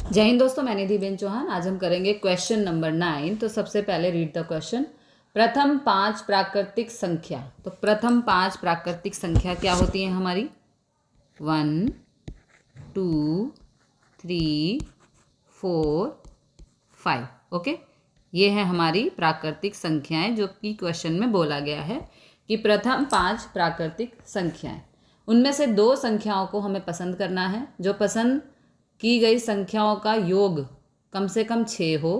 जय हिंद दोस्तों, मैं निधिबेन चौहान। आज हम करेंगे क्वेश्चन नंबर 9। तो सबसे पहले रीड द क्वेश्चन। प्रथम 5 प्राकृतिक संख्या। तो प्रथम 5 प्राकृतिक संख्या क्या होती है हमारी? 1 2 3 4 5। ओके, ये है हमारी प्राकृतिक संख्याएं जो कि क्वेश्चन में बोला गया है कि प्रथम 5 प्राकृतिक संख्याएं। उनमें से 2 संख्याओं को हमें पसंद करना है। जो पसंद की गई संख्याओं का योग कम से कम 6 हो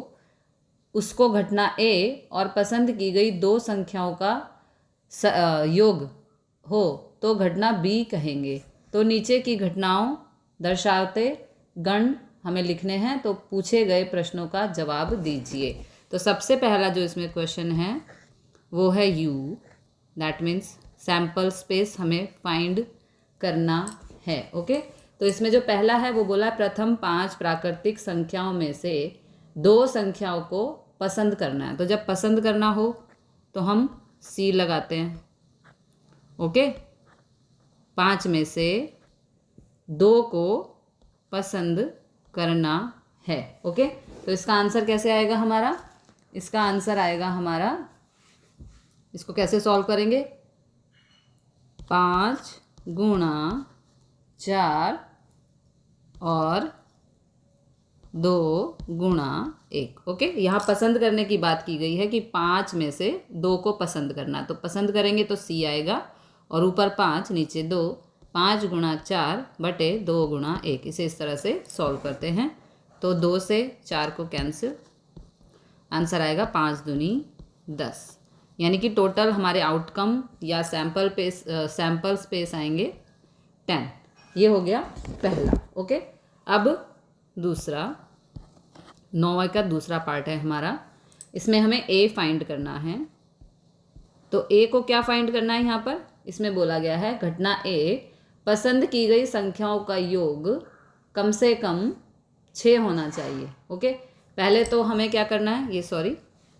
उसको घटना ए, और पसंद की गई 2 संख्याओं का योग हो तो घटना बी कहेंगे। तो नीचे की घटनाओं दर्शाते गण हमें लिखने हैं। तो पूछे गए प्रश्नों का जवाब दीजिए। तो सबसे पहला जो इसमें क्वेश्चन है वो है you, that means sample space हमें फाइंड करना है। ओके, तो इसमें जो पहला है वो बोला प्रथम 5 प्राकृतिक संख्याओं में से 2 संख्याओं को पसंद करना है। तो जब पसंद करना हो तो हम सी लगाते हैं। ओके, 5 में से 2 को पसंद करना है। ओके, तो इसका आंसर कैसे आएगा हमारा? इसका आंसर आएगा हमारा, इसको कैसे सॉल्व करेंगे? 5 गुणा 4 और 2 गुणा 1। ओके, यहाँ पसंद करने की बात की गई है कि 5 में से 2 को पसंद करना। तो पसंद करेंगे तो सी आएगा और ऊपर 5 नीचे 2। 5 गुणा 4 बटे 2 गुणा 1। इसे इस तरह से सॉल्व करते हैं तो 2 से 4 को कैंसिल, आंसर आएगा 5 दूनी 10। यानी कि टोटल हमारे आउटकम या सैम्पल स्पेस आएंगे 10। ये हो गया पहला। ओके, अब दूसरा 9 का दूसरा पार्ट है हमारा। इसमें हमें ए फाइंड करना है। तो ए को क्या फाइंड करना है? यहाँ पर इसमें बोला गया है घटना ए पसंद की गई संख्याओं का योग कम से कम 6 होना चाहिए। ओके, पहले तो हमें क्या करना है, ये सॉरी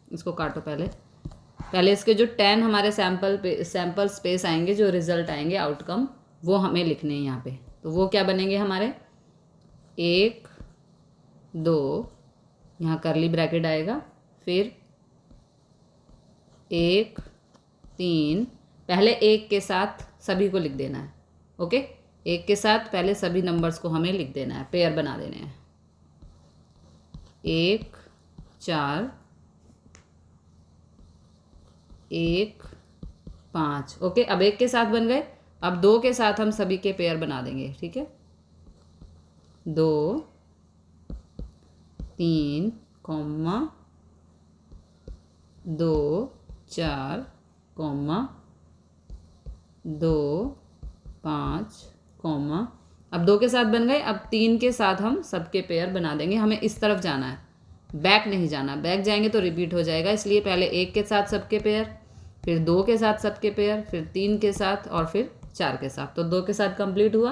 इसको काटो। पहले इसके जो 10 हमारे सैम्पल स्पेस आएंगे, जो रिजल्ट आएंगे आउटकम, वो हमें लिखने हैं यहाँ पे। तो वो क्या बनेंगे हमारे? 1 2, यहाँ करली ब्रैकेट आएगा, फिर 1 3। पहले 1 के साथ सभी को लिख देना है। ओके, 1 के साथ पहले सभी नंबर्स को हमें लिख देना है, पेयर बना देने हैं। 1 4 1 5। ओके, अब 1 के साथ बन गए। अब 2 के साथ हम सभी के पेयर बना देंगे। ठीक है, 2 3 2 4 2 5 अब 2 के साथ बन गए। अब 3 के साथ हम सबके पेयर बना देंगे। हमें इस तरफ जाना है, बैक नहीं जाना। बैक जाएंगे तो रिपीट हो जाएगा, इसलिए पहले 1 के साथ सबके पेयर, फिर 2 के साथ सबके पेयर, फिर 3 के साथ और फिर 4 के साथ। तो 2 के साथ कंप्लीट हुआ।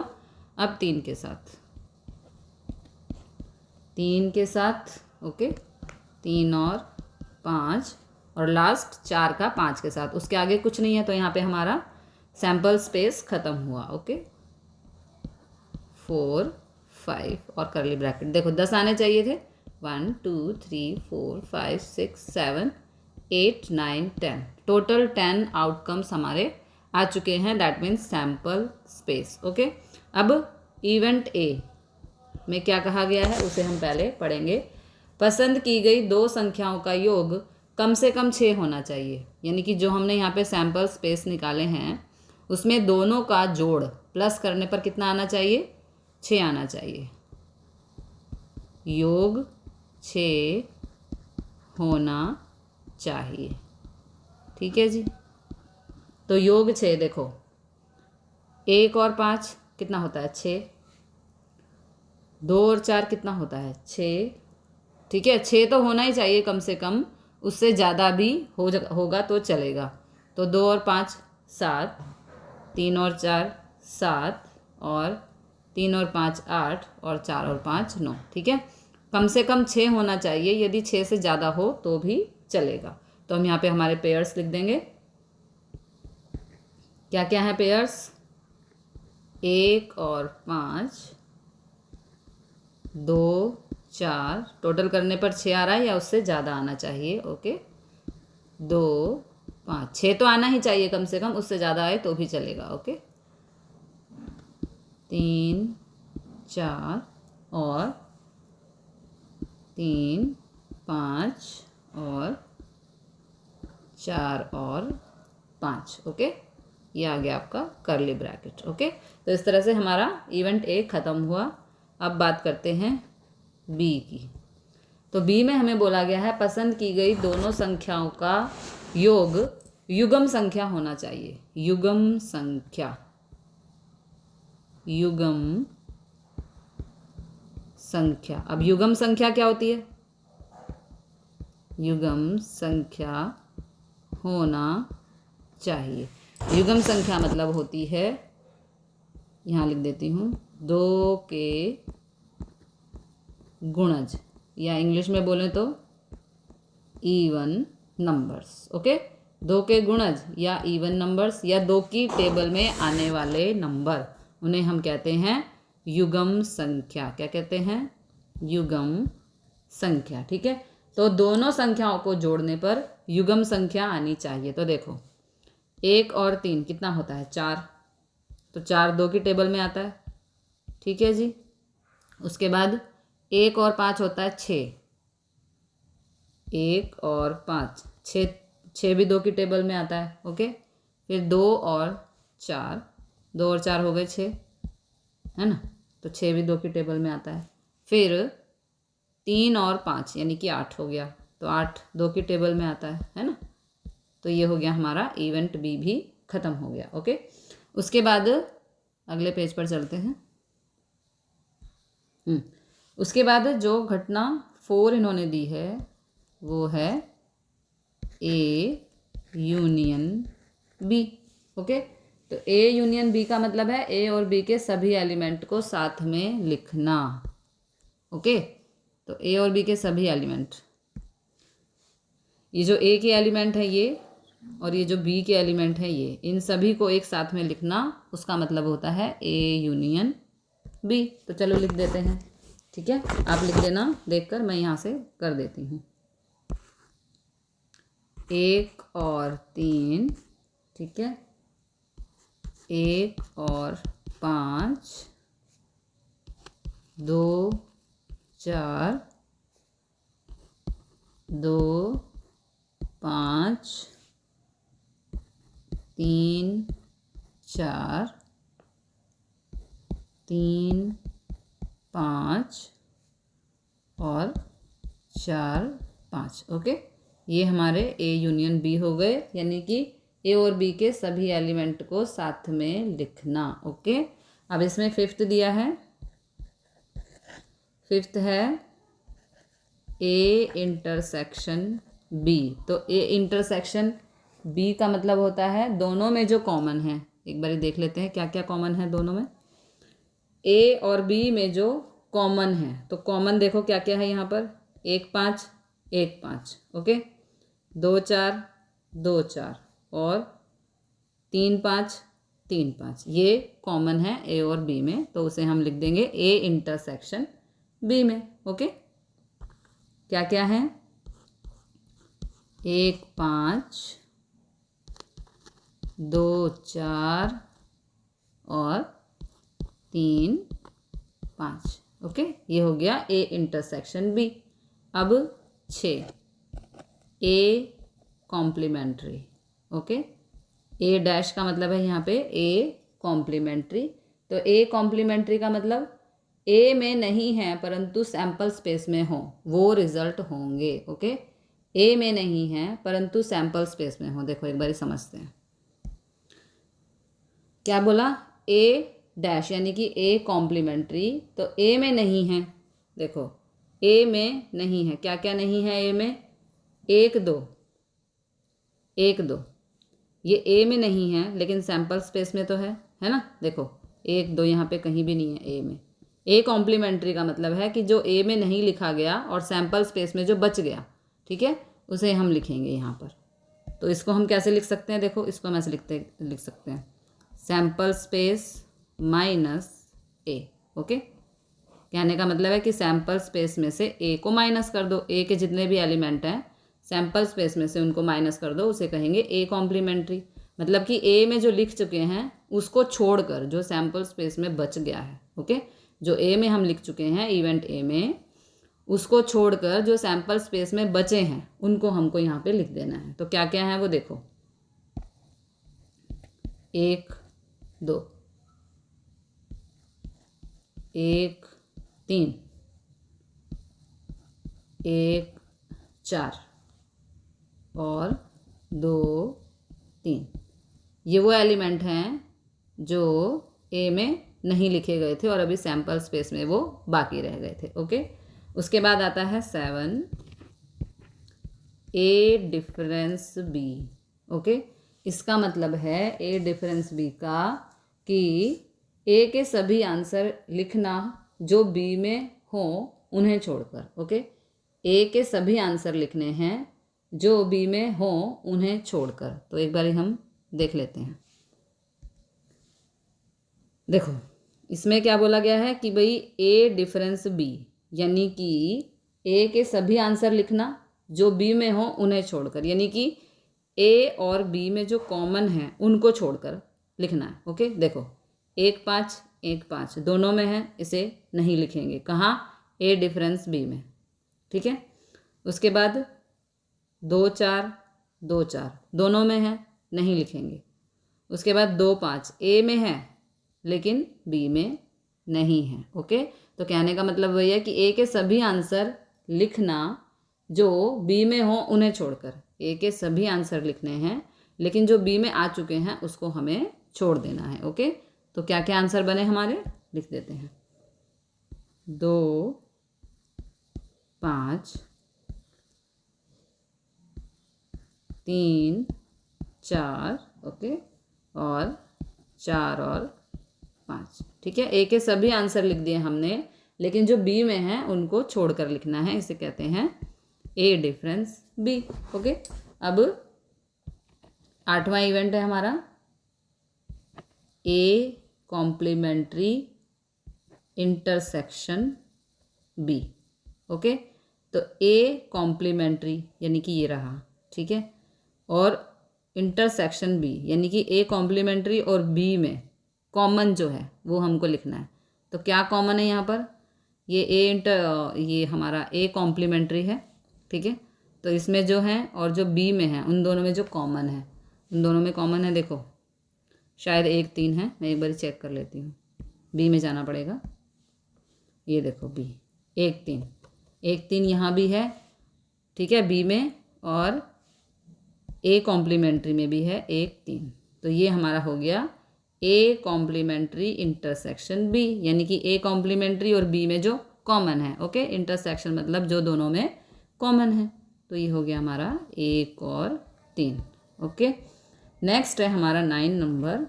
अब 3 के साथ, 3 के साथ। ओके, 3 और 5 और लास्ट 4 का 5 के साथ। उसके आगे कुछ नहीं है तो यहाँ पे हमारा सैम्पल स्पेस खत्म हुआ। ओके, 4 5 और करली ब्रैकेट। देखो 10 आने चाहिए थे। 1 2 3 4 5 6 7 8 9 10। टोटल 10 आउटकम्स हमारे आ चुके हैं, that means sample space. Okay, अब इवेंट ए में क्या कहा गया है उसे हम पहले पढ़ेंगे। पसंद की गई 2 संख्याओं का योग कम से कम 6 होना चाहिए। यानी कि जो हमने यहाँ पे सैम्पल स्पेस निकाले हैं उसमें दोनों का जोड़ प्लस करने पर कितना आना चाहिए? 6 आना चाहिए। योग 6 होना चाहिए। ठीक है जी, तो योग 6 देखो, 1 और 5 कितना होता है? 6। 2 और 4 कितना होता है? 6। ठीक है, 6 तो होना ही चाहिए कम से कम, उससे ज़्यादा भी होगा तो चलेगा। तो 2 और 5 7, 3 और 4 7, और 3 और 5 8, और 4 और 5 9। ठीक है, कम से कम 6 होना चाहिए। यदि 6 से ज़्यादा हो तो भी चलेगा। तो हम यहाँ पे हमारे पेयर्स लिख देंगे। क्या क्या है पेयर्स? 1 और 5, 2 4, टोटल करने पर 6 आ रहा है या उससे ज़्यादा आना चाहिए। ओके, 2 5, 6 तो आना ही चाहिए कम से कम, उससे ज़्यादा आए तो भी चलेगा। ओके, 3 4 और 3 5 और 4 और 5। ओके, ये आ गया आपका कर्ली ब्रैकेट। ओके, तो इस तरह से हमारा इवेंट ए ख़त्म हुआ। अब बात करते हैं बी की। तो बी में हमें बोला गया है पसंद की गई दोनों संख्याओं का योग युग्म संख्या होना चाहिए। युग्म संख्या, युग्म संख्या। अब युग्म संख्या क्या होती है? युग्म संख्या होना चाहिए। युग्म संख्या मतलब होती है, यहाँ लिख देती हूँ, 2 के गुणज, या इंग्लिश में बोलें तो इवन नंबर्स। ओके, 2 के गुणज या इवन नंबर्स या 2 की टेबल में आने वाले नंबर, उन्हें हम कहते हैं युग्म संख्या। क्या कहते हैं? युग्म संख्या। ठीक है, तो दोनों संख्याओं को जोड़ने पर युग्म संख्या आनी चाहिए। तो देखो 1 और 3 कितना होता है? 4, तो 4 2 की टेबल में आता है। ठीक है जी, उसके बाद 1 और 5 होता है 6, 1 और 5 6, 6 भी 2 की टेबल में आता है। ओके, फिर 2 और 4, 2 और 4 हो गए 6, है ना, तो 6 भी 2 की टेबल में आता है। फिर 3 और 5 यानी कि 8 हो गया, तो 8 2 की टेबल में आता है ना। तो ये हो गया हमारा इवेंट बी भी ख़त्म हो गया। ओके, उसके बाद अगले पेज पर चलते हैं। उसके बाद जो घटना 4 इन्होंने दी है वो है ए यूनियन बी। ओके, तो ए यूनियन बी का मतलब है ए और बी के सभी एलिमेंट को साथ में लिखना। ओके, तो ए और बी के सभी एलिमेंट, ये जो ए के एलिमेंट है ये और ये जो बी के एलिमेंट है ये, इन सभी को एक साथ में लिखना, उसका मतलब होता है ए यूनियन बी। तो चलो लिख देते हैं। ठीक है, आप लिख देना देखकर, मैं यहाँ से कर देती हूँ। 1 और 3, ठीक है, 1 और 5, 2 4, 2 5, 3 4, 3 5 और 4 5। ओके, ये हमारे ए यूनियन बी हो गए, यानी कि ए और बी के सभी एलिमेंट को साथ में लिखना। ओके, अब इसमें फिफ्थ दिया है, फिफ्थ है ए इंटरसेक्शन बी। तो ए इंटरसेक्शन बी का मतलब होता है दोनों में जो कॉमन है। एक बार देख लेते हैं क्या क्या कॉमन है दोनों में। ए और बी में जो कॉमन है, तो कॉमन देखो क्या क्या है यहाँ पर, 1 5 1 5, ओके, 2 4 2 4 और 3 5 3 5, ये कॉमन है ए और बी में, तो उसे हम लिख देंगे ए इंटरसेक्शन बी में। ओके, क्या क्या है, 1 5 2 4 और 3 5। ओके, ये हो गया ए इंटरसेक्शन बी। अब 6 A complementary. Okay, A dash का मतलब है यहाँ पे ए कॉम्प्लीमेंट्री। तो ए कॉम्प्लीमेंट्री का मतलब ए में नहीं है परंतु सैंपल स्पेस में हो, वो रिजल्ट होंगे। ओके, ए में नहीं है परंतु सैंपल स्पेस में हो। देखो एक बार समझते हैं क्या बोला, ए डैश यानी कि ए कॉम्प्लीमेंट्री, तो ए में नहीं है। देखो ए में नहीं है, क्या क्या नहीं है ए में, 1 2 1 2, ये ए में नहीं है लेकिन सैंपल स्पेस में तो है ना। देखो 1 2 यहाँ पे कहीं भी नहीं है ए में। ए कॉम्प्लीमेंट्री का मतलब है कि जो ए में नहीं लिखा गया और सैंपल स्पेस में जो बच गया, ठीक है, उसे हम लिखेंगे यहाँ पर। तो इसको हम कैसे लिख सकते हैं, देखो इसको हम ऐसे लिख सकते हैं, सैंपल स्पेस माइनस ए। ओके, कहने का मतलब है कि सैम्पल स्पेस में से ए को माइनस कर दो, ए के जितने भी एलिमेंट हैं सैम्पल स्पेस में से उनको माइनस कर दो, उसे कहेंगे ए कॉम्प्लीमेंट्री। मतलब कि ए में जो लिख चुके हैं उसको छोड़कर जो सैम्पल स्पेस में बच गया है, ओके, जो ए में हम लिख चुके हैं इवेंट ए में, उसको छोड़कर जो सैम्पल स्पेस में बचे हैं उनको हमको यहाँ पे लिख देना है। तो क्या क्या है वो देखो, 1 2 1 3 1 4 और 2 3। ये वो एलिमेंट हैं जो ए में नहीं लिखे गए थे और अभी सैम्पल स्पेस में वो बाकी रह गए थे, ओके। उसके बाद आता है 7 ए डिफरेंस बी, ओके। इसका मतलब है ए डिफरेंस बी का कि ए के सभी आंसर लिखना जो बी में हो उन्हें छोड़कर, ओके। ए के सभी आंसर लिखने हैं जो बी में हो उन्हें छोड़कर। तो एक बार हम देख लेते हैं। देखो इसमें क्या बोला गया है कि भाई ए डिफरेंस बी, यानी कि ए के सभी आंसर लिखना जो बी में हो उन्हें छोड़कर, यानी कि ए और बी में जो कॉमन है उनको छोड़कर लिखना है, ओके। देखो 1 5 1 5 दोनों में है, इसे नहीं लिखेंगे, कहाँ, ए डिफरेंस बी में, ठीक है। उसके बाद 2 4 2 4 दोनों में है, नहीं लिखेंगे। उसके बाद 2 5 ए में है लेकिन बी में नहीं है, ओके। तो कहने का मतलब वही है कि ए के सभी आंसर लिखना जो बी में हो उन्हें छोड़कर, ए के सभी आंसर लिखने हैं लेकिन जो बी में आ चुके हैं उसको हमें छोड़ देना है, ओके। तो क्या क्या आंसर बने हमारे, लिख देते हैं। 2 5 3 4, ओके, और 4 और 5, ठीक है। ए के सभी आंसर लिख दिए हमने लेकिन जो बी में है उनको छोड़कर लिखना है, इसे कहते हैं ए डिफरेंस बी, ओके। अब 8वां इवेंट है हमारा a complementary intersection B, okay. तो ए कॉम्प्लीमेंट्री यानी कि ये रहा, ठीक है, और इंटरसेक्शन बी यानी कि ए कॉम्प्लीमेंट्री और बी में कॉमन जो है वो हमको लिखना है। तो क्या कॉमन है यहाँ पर, ये हमारा ए कॉम्प्लीमेंट्री है, ठीक है। तो इसमें जो है और जो बी में है उन दोनों में जो कॉमन है, उन दोनों में कॉमन है, देखो शायद 1 3 है, मैं एक बार चेक कर लेती हूँ, बी में जाना पड़ेगा। ये देखो बी 1 3 यहाँ भी है, ठीक है, बी में, और ए कॉम्प्लीमेंट्री में भी है 1 3। तो ये हमारा हो गया ए कॉम्प्लीमेंट्री इंटरसेक्शन बी, यानी कि ए कॉम्प्लीमेंट्री और बी में जो कॉमन है, ओके। इंटरसेक्शन मतलब जो दोनों में कॉमन है। तो ये हो गया हमारा 1 और 3, ओके। नेक्स्ट है हमारा 9 नंबर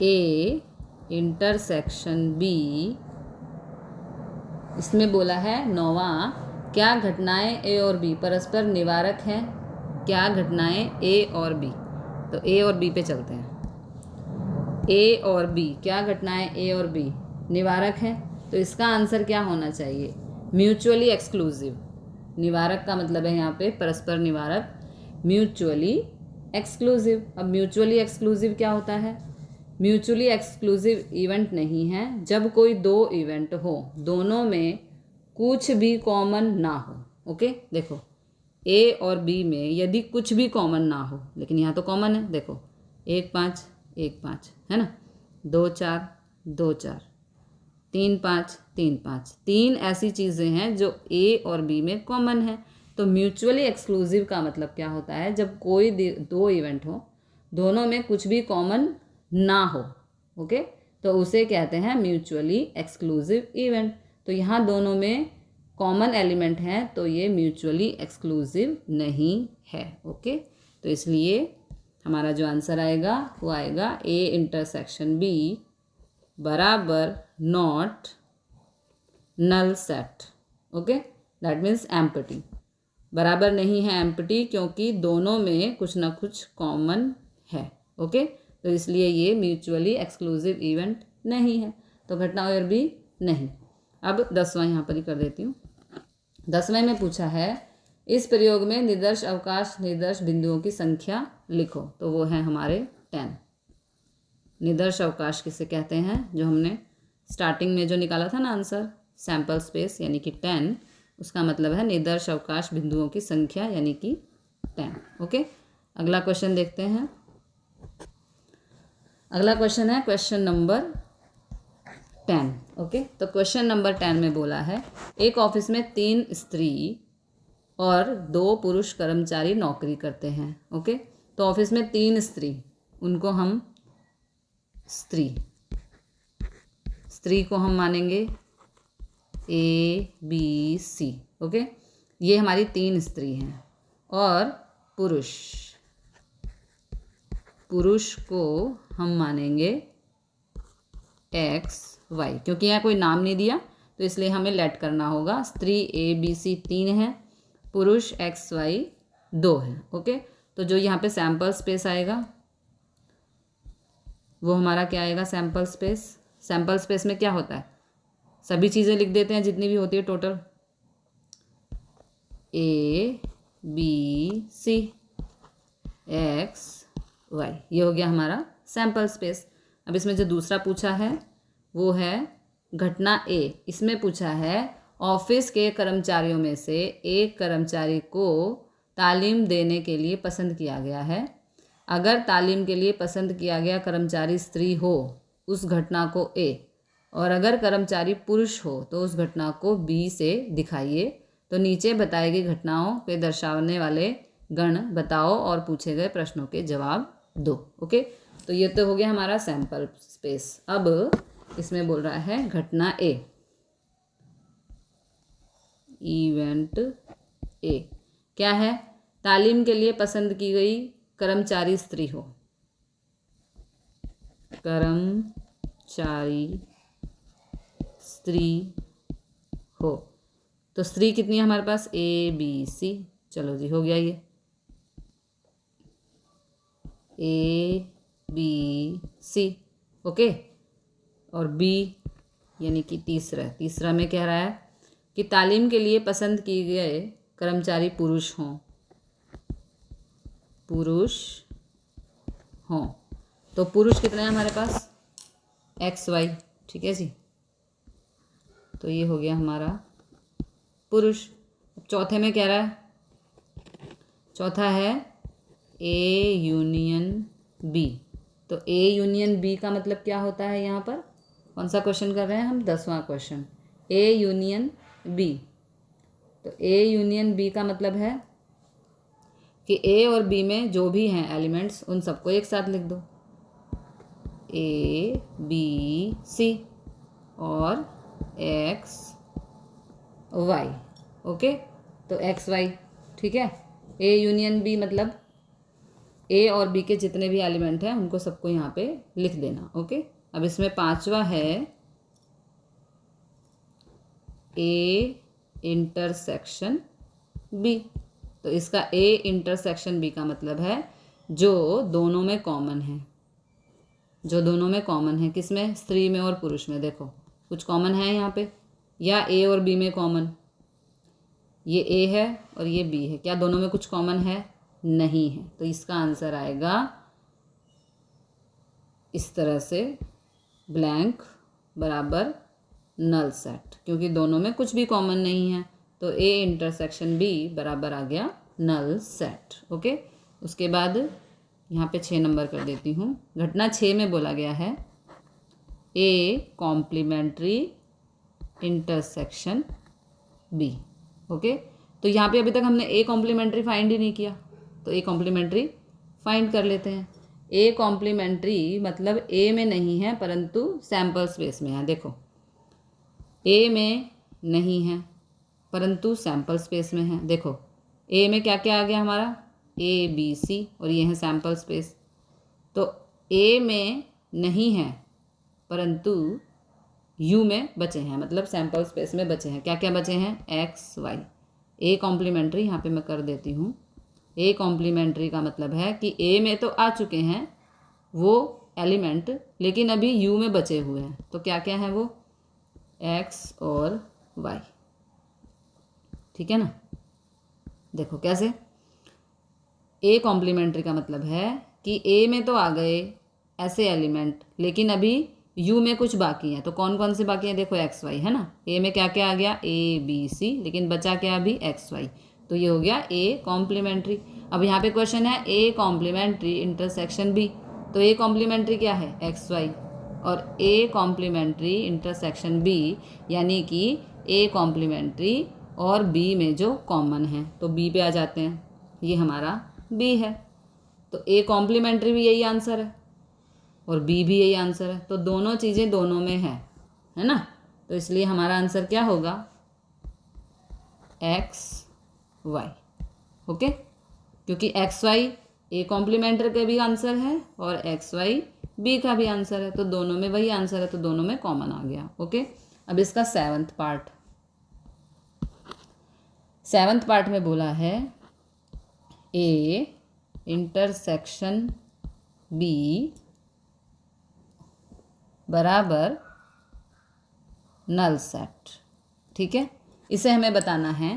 ए इंटरसेक्शन बी। इसमें बोला है 9वां, क्या घटनाएं ए और बी परस्पर निवारक हैं, क्या घटनाएं ए और बी। तो ए और बी पे चलते हैं। ए और बी, क्या घटनाएं ए और बी निवारक हैं, तो इसका आंसर क्या होना चाहिए, म्यूचुअली एक्सक्लूसिव। निवारक का मतलब है यहाँ पे परस्पर निवारक, म्यूचुअली एक्सक्लूसिव। अब म्यूचुअली एक्सक्लूसिव क्या होता है, म्यूचुअली एक्सक्लूसिव इवेंट नहीं है जब कोई 2 इवेंट हो दोनों में कुछ भी कॉमन ना हो, ओके। देखो ए और बी में यदि कुछ भी कॉमन ना हो, लेकिन यहाँ तो कॉमन है, देखो 1 5 1 5 है ना, 2 4 2 4 3 5 3 5, 3 ऐसी चीज़ें हैं जो ए और बी में कॉमन है। तो म्यूचुअली एक्सक्लूसिव का मतलब क्या होता है, जब कोई 2 इवेंट हो दोनों में कुछ भी कॉमन ना हो, ओके, तो उसे कहते हैं म्यूचुअली एक्सक्लूसिव इवेंट। तो यहाँ दोनों में कॉमन एलिमेंट है तो ये म्यूचुअली एक्सक्लूसिव नहीं है, ओके। तो इसलिए हमारा जो आंसर आएगा वो आएगा ए इंटरसेक्शन बी बराबर not null set, okay, that means empty, बराबर नहीं है एम्प्टी, क्योंकि दोनों में कुछ ना कुछ कॉमन है, ओके। तो इसलिए ये म्यूचुअली एक्सक्लूसिव इवेंट नहीं है। तो घटना ए और बी नहीं। अब 10वां यहाँ पर ही कर देती हूँ। 10वें में पूछा है इस प्रयोग में निर्देश अवकाश निर्देश बिंदुओं की संख्या लिखो, तो वो है हमारे 10। निर्देश अवकाश किसे कहते हैं, जो हमने स्टार्टिंग में जो निकाला था ना आंसर, सैंपल स्पेस यानी कि 10, उसका मतलब है निर्देश अवकाश बिंदुओं की संख्या यानी कि 10। ओके, अगला क्वेश्चन देखते हैं। अगला क्वेश्चन है क्वेश्चन नंबर 10। ओके, तो क्वेश्चन नंबर 10 में बोला है एक ऑफिस में 3 स्त्री और 2 पुरुष कर्मचारी नौकरी करते हैं। ओके, तो ऑफिस में 3 स्त्री, उनको हम स्त्री को हम मानेंगे A B C। ओके, ये हमारी 3 स्त्री हैं। और पुरुष को हम मानेंगे X Y, क्योंकि यहाँ कोई नाम नहीं दिया तो इसलिए हमें लेट करना होगा। स्त्री A B C 3 है, पुरुष X Y 2 है। ओके, तो जो यहाँ पे सैंपल स्पेस आएगा वो हमारा क्या आएगा, सैंपल स्पेस। सैंपल स्पेस में क्या होता है, सभी चीज़ें लिख देते हैं जितनी भी होती है total, A B C X Y, ये हो गया हमारा सैंपल स्पेस। अब इसमें जो दूसरा पूछा है वो है घटना A। इसमें पूछा है ऑफिस के कर्मचारियों में से एक कर्मचारी को तालीम देने के लिए पसंद किया गया है। अगर तालीम के लिए पसंद किया गया कर्मचारी स्त्री हो उस घटना को A, और अगर कर्मचारी पुरुष हो तो उस घटना को B से दिखाइए। तो नीचे बताई गई घटनाओं के दर्शाने वाले गण बताओ और पूछे गए प्रश्नों के जवाब दो। ओके, तो ये तो हो गया हमारा सैंपल स्पेस। अब इसमें बोल रहा है घटना A, इवेंट A क्या है, तालीम के लिए पसंद की गई कर्मचारी स्त्री हो, कर्मचारी स्त्री हो। तो स्त्री कितनी है हमारे पास, A B C। चलो जी, हो गया ये A B C। ओके, और B यानी कि तीसरा में कह रहा है कि तालीम के लिए पसंद किए गए कर्मचारी पुरुष हों। तो पुरुष कितने हैं हमारे पास, X Y। ठीक है जी, तो ये हो गया हमारा पुरुष। चौथे में कह रहा है, चौथा है A यूनियन B। तो A यूनियन B का मतलब क्या होता है, यहाँ पर कौन सा क्वेश्चन कर रहे हैं हम, 10वां क्वेश्चन, A यूनियन B। तो A यूनियन B का मतलब है कि A और B में जो भी हैं एलिमेंट्स उन सबको एक साथ लिख दो, A B C और X Y। ओके, तो X Y, ठीक है। A यूनियन B मतलब A और B के जितने भी एलिमेंट हैं उनको सबको यहाँ पे लिख देना। ओके, अब इसमें 5वां है A इंटरसेक्शन B। तो इसका A इंटरसेक्शन B का मतलब है जो दोनों में कॉमन है, किसमें, स्त्री में और पुरुष में। देखो कुछ कॉमन है यहाँ पे, या A और B में कॉमन, ये A है और ये B है, क्या दोनों में कुछ कॉमन है, नहीं है। तो इसका आंसर आएगा इस तरह से, ब्लैंक बराबर नल सेट, क्योंकि दोनों में कुछ भी कॉमन नहीं है। तो A इंटरसेक्शन B बराबर आ गया नल सेट। ओके, उसके बाद यहाँ पे 6 नंबर कर देती हूँ। घटना 6 में बोला गया है A complementary intersection B। Okay, तो यहाँ पे अभी तक हमने A कॉम्प्लीमेंट्री फाइंड ही नहीं किया, तो A कॉम्प्लीमेंट्री फाइंड कर लेते हैं। A कॉम्प्लीमेंट्री मतलब A में नहीं है परंतु सैंपल स्पेस में है। देखो A में नहीं है परंतु सैंपल स्पेस में है। देखो A में क्या क्या आ गया हमारा, A B C, और ये है सैंपल स्पेस। तो A में नहीं है परंतु U में बचे हैं, मतलब सैंपल स्पेस में बचे हैं। क्या क्या बचे हैं, X Y। A कॉम्प्लीमेंट्री यहाँ पे मैं कर देती हूँ। A कॉम्प्लीमेंट्री का मतलब है कि A में तो आ चुके हैं, वो एलिमेंट लेकिन अभी यू में बचे हुए हैं, तो क्या क्या है वो, एक्स और वाई। ठीक है ना। देखो कैसे, ए कॉम्प्लीमेंट्री का मतलब है कि ए में तो आ गए ऐसे एलिमेंट लेकिन अभी यू में कुछ बाकी हैं। तो कौन कौन से बाकी हैं, देखो एक्स वाई है ना। ए में क्या क्या आ गया, ए बी सी, लेकिन बचा क्या अभी, एक्स वाई। तो ये हो गया ए कॉम्प्लीमेंट्री। अब यहाँ पे क्वेश्चन है ए कॉम्प्लीमेंट्री इंटरसेक्शन बी, तो ए कॉम्प्लीमेंट्री क्या है, एक्स वाई, और ए कॉम्प्लीमेंट्री इंटरसेक्शन बी यानी कि ए कॉम्प्लीमेंट्री और बी में जो कॉमन है, तो बी पे आ जाते हैं, ये हमारा बी है। तो ए कॉम्प्लीमेंट्री भी यही आंसर है और बी भी यही आंसर है, तो दोनों चीज़ें दोनों में है ना। तो इसलिए हमारा आंसर क्या होगा, एक्स वाई। ओके, क्योंकि एक्स वाई ए कॉम्प्लीमेंट्री का भी आंसर है और एक्स वाई बी का भी आंसर है, तो दोनों में वही आंसर है, तो दोनों में कॉमन आ गया। ओके, अब इसका सेवंथ पार्ट, सेवंथ पार्ट में बोला है ए इंटरसेक्शन बी बराबर नल सेट। ठीक है, इसे हमें बताना है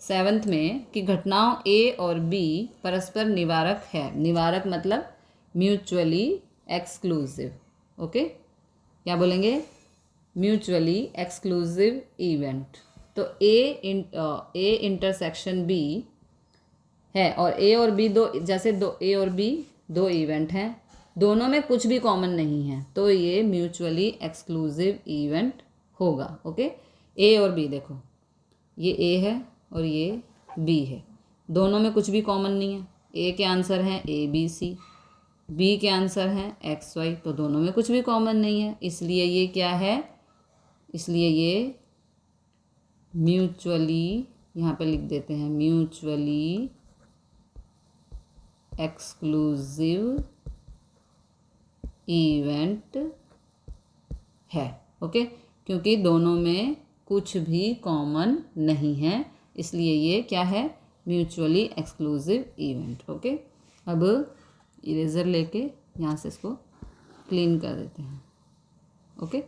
सेवंथ में कि घटनाओं ए और बी परस्पर निवारक है। निवारक मतलब म्यूचुअली एक्सक्लूसिव। ओके, क्या बोलेंगे, म्यूचुअली एक्सक्लूसिव इवेंट। तो ए इंटरसेक्शन बी है और ए और बी दो, जैसे दो ए और बी दो इवेंट हैं, दोनों में कुछ भी कॉमन नहीं है, तो ये म्यूचुअली एक्सक्लूसिव इवेंट होगा। ओके, ए और बी देखो, ये ए है और ये बी है, दोनों में कुछ भी कॉमन नहीं है। ए के आंसर हैं ए बी सी, बी के आंसर हैं एक्स वाई, तो दोनों में कुछ भी कॉमन नहीं है, इसलिए ये क्या है, इसलिए ये म्यूचुअली, यहाँ पे लिख देते हैं म्यूचुअली एक्सक्लूसिव इवेंट है। ओके, क्योंकि दोनों में कुछ भी कॉमन नहीं है, इसलिए ये क्या है, म्यूचुअली एक्सक्लूसिव इवेंट। ओके, अब इरेजर लेके यहाँ से इसको क्लीन कर देते हैं। ओके,